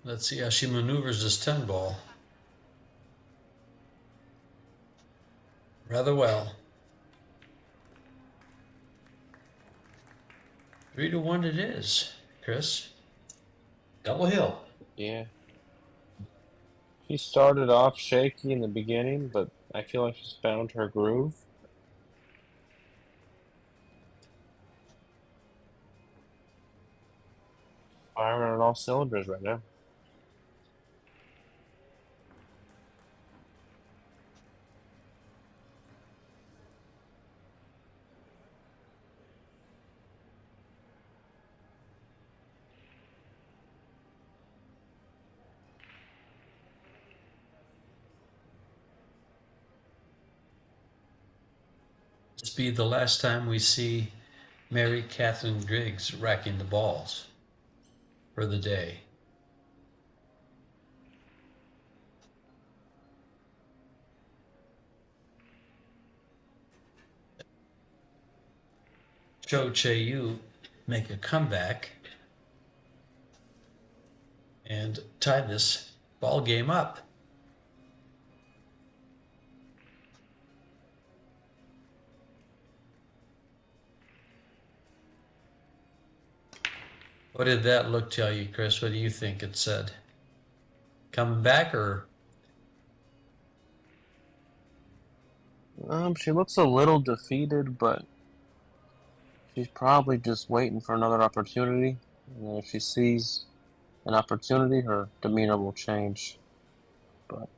Let's see how she maneuvers this 10 ball. Rather well. 3-1 it is, Chris. Double hill. Yeah. She started off shaky in the beginning, but I feel like she's found her groove. Firing on all cylinders right now. This be the last time we see Mary Catherine Griggs racking the balls for the day. CHOU make a comeback and tie this ball game up. What did that look tell you, Chris? What do you think it said? Coming back or? She looks a little defeated, but she's probably just waiting for another opportunity. And if she sees an opportunity, her demeanor will change. But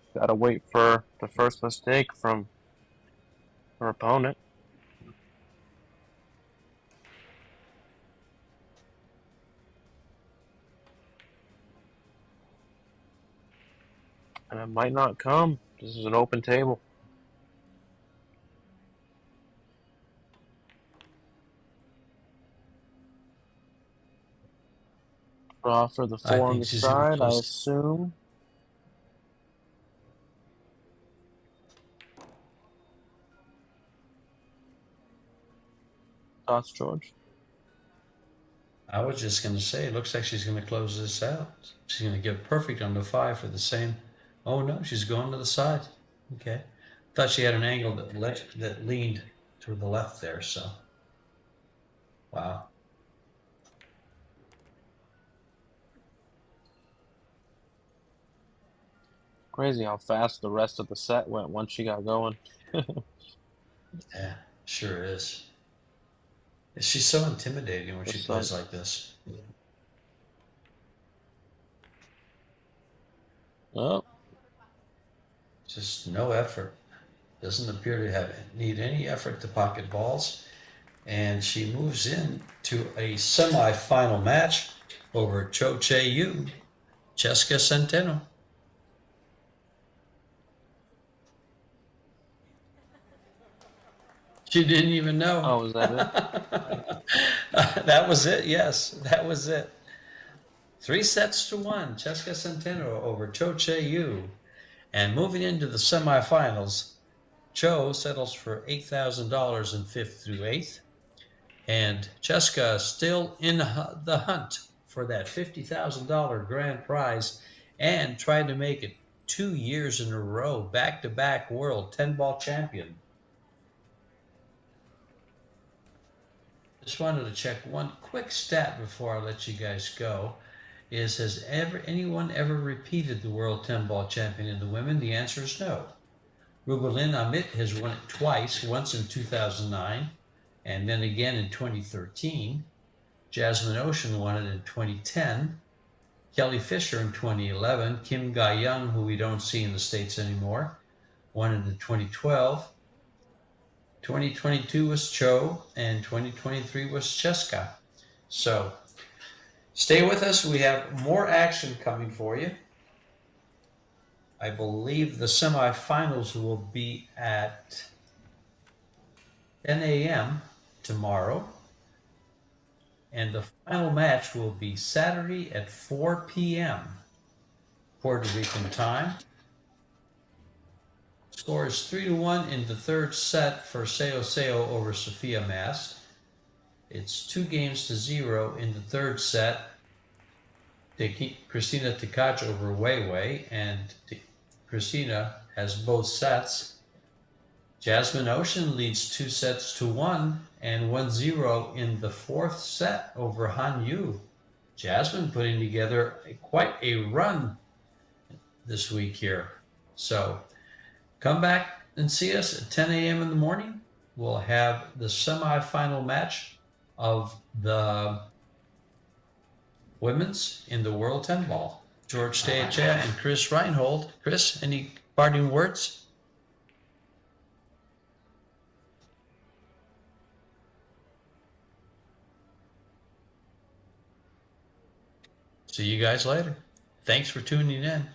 she's got to wait for the first mistake from her opponent. And it might not come. This is an open table. Draw for the 4 on the side, I assume. Thoughts, George? I was just going to say, it looks like she's going to close this out. She's going to get perfect on the 5 for the same. Oh no, she's going to the side. Okay. Thought she had an angle that leaned to the left there, so. Wow. Crazy how fast the rest of the set went once she got going. Yeah, sure is. She's so intimidating when she plays like this. Oh. Just no effort. Doesn't appear to need any effort to pocket balls. And she moves in to a semi-final match over CHOU, Jessica Centeno. She didn't even know. Oh, was that it? That was it, yes. That was it. 3-1, Jessica Centeno over CHOU. And moving into the semifinals, CHOU settles for $8,000 in 5th through 8th. And Jessica still in the hunt for that $50,000 grand prize and trying to make it 2 years in a row, back-to-back world 10-ball champion. Just wanted to check one quick stat before I let you guys go. Has anyone ever repeated the world 10-ball champion in the women? The answer is no. Rubalin Amit has won it twice, once in 2009 and then again in 2013. Jasmine Ocean won it in 2010. Kelly Fisher in 2011. Kim Ga-young, who we don't see in the States anymore, won it in 2012. 2022 was CHOU, and 2023 was Cheska. So Stay with us. We have more action coming for you. I believe the semifinals will be at 10 a.m. tomorrow. And the final match will be Saturday at 4 p.m. Puerto Rican time. Score is 3-1 in the third set for CHOU over Sophia Mast. It's 2-0 in the third set. Christina Tkach over Weiwei, and Christina has both sets. Jasmine Ocean leads 2-1 and 1-0 in the fourth set over Han Yu. Jasmine putting together quite a run this week here. So come back and see us at 10 a.m. in the morning. We'll have the semifinal match of the women's in the World 10 Ball. George Steacha and Chris Reinhold. Chris, any parting words? See you guys later. Thanks for tuning in.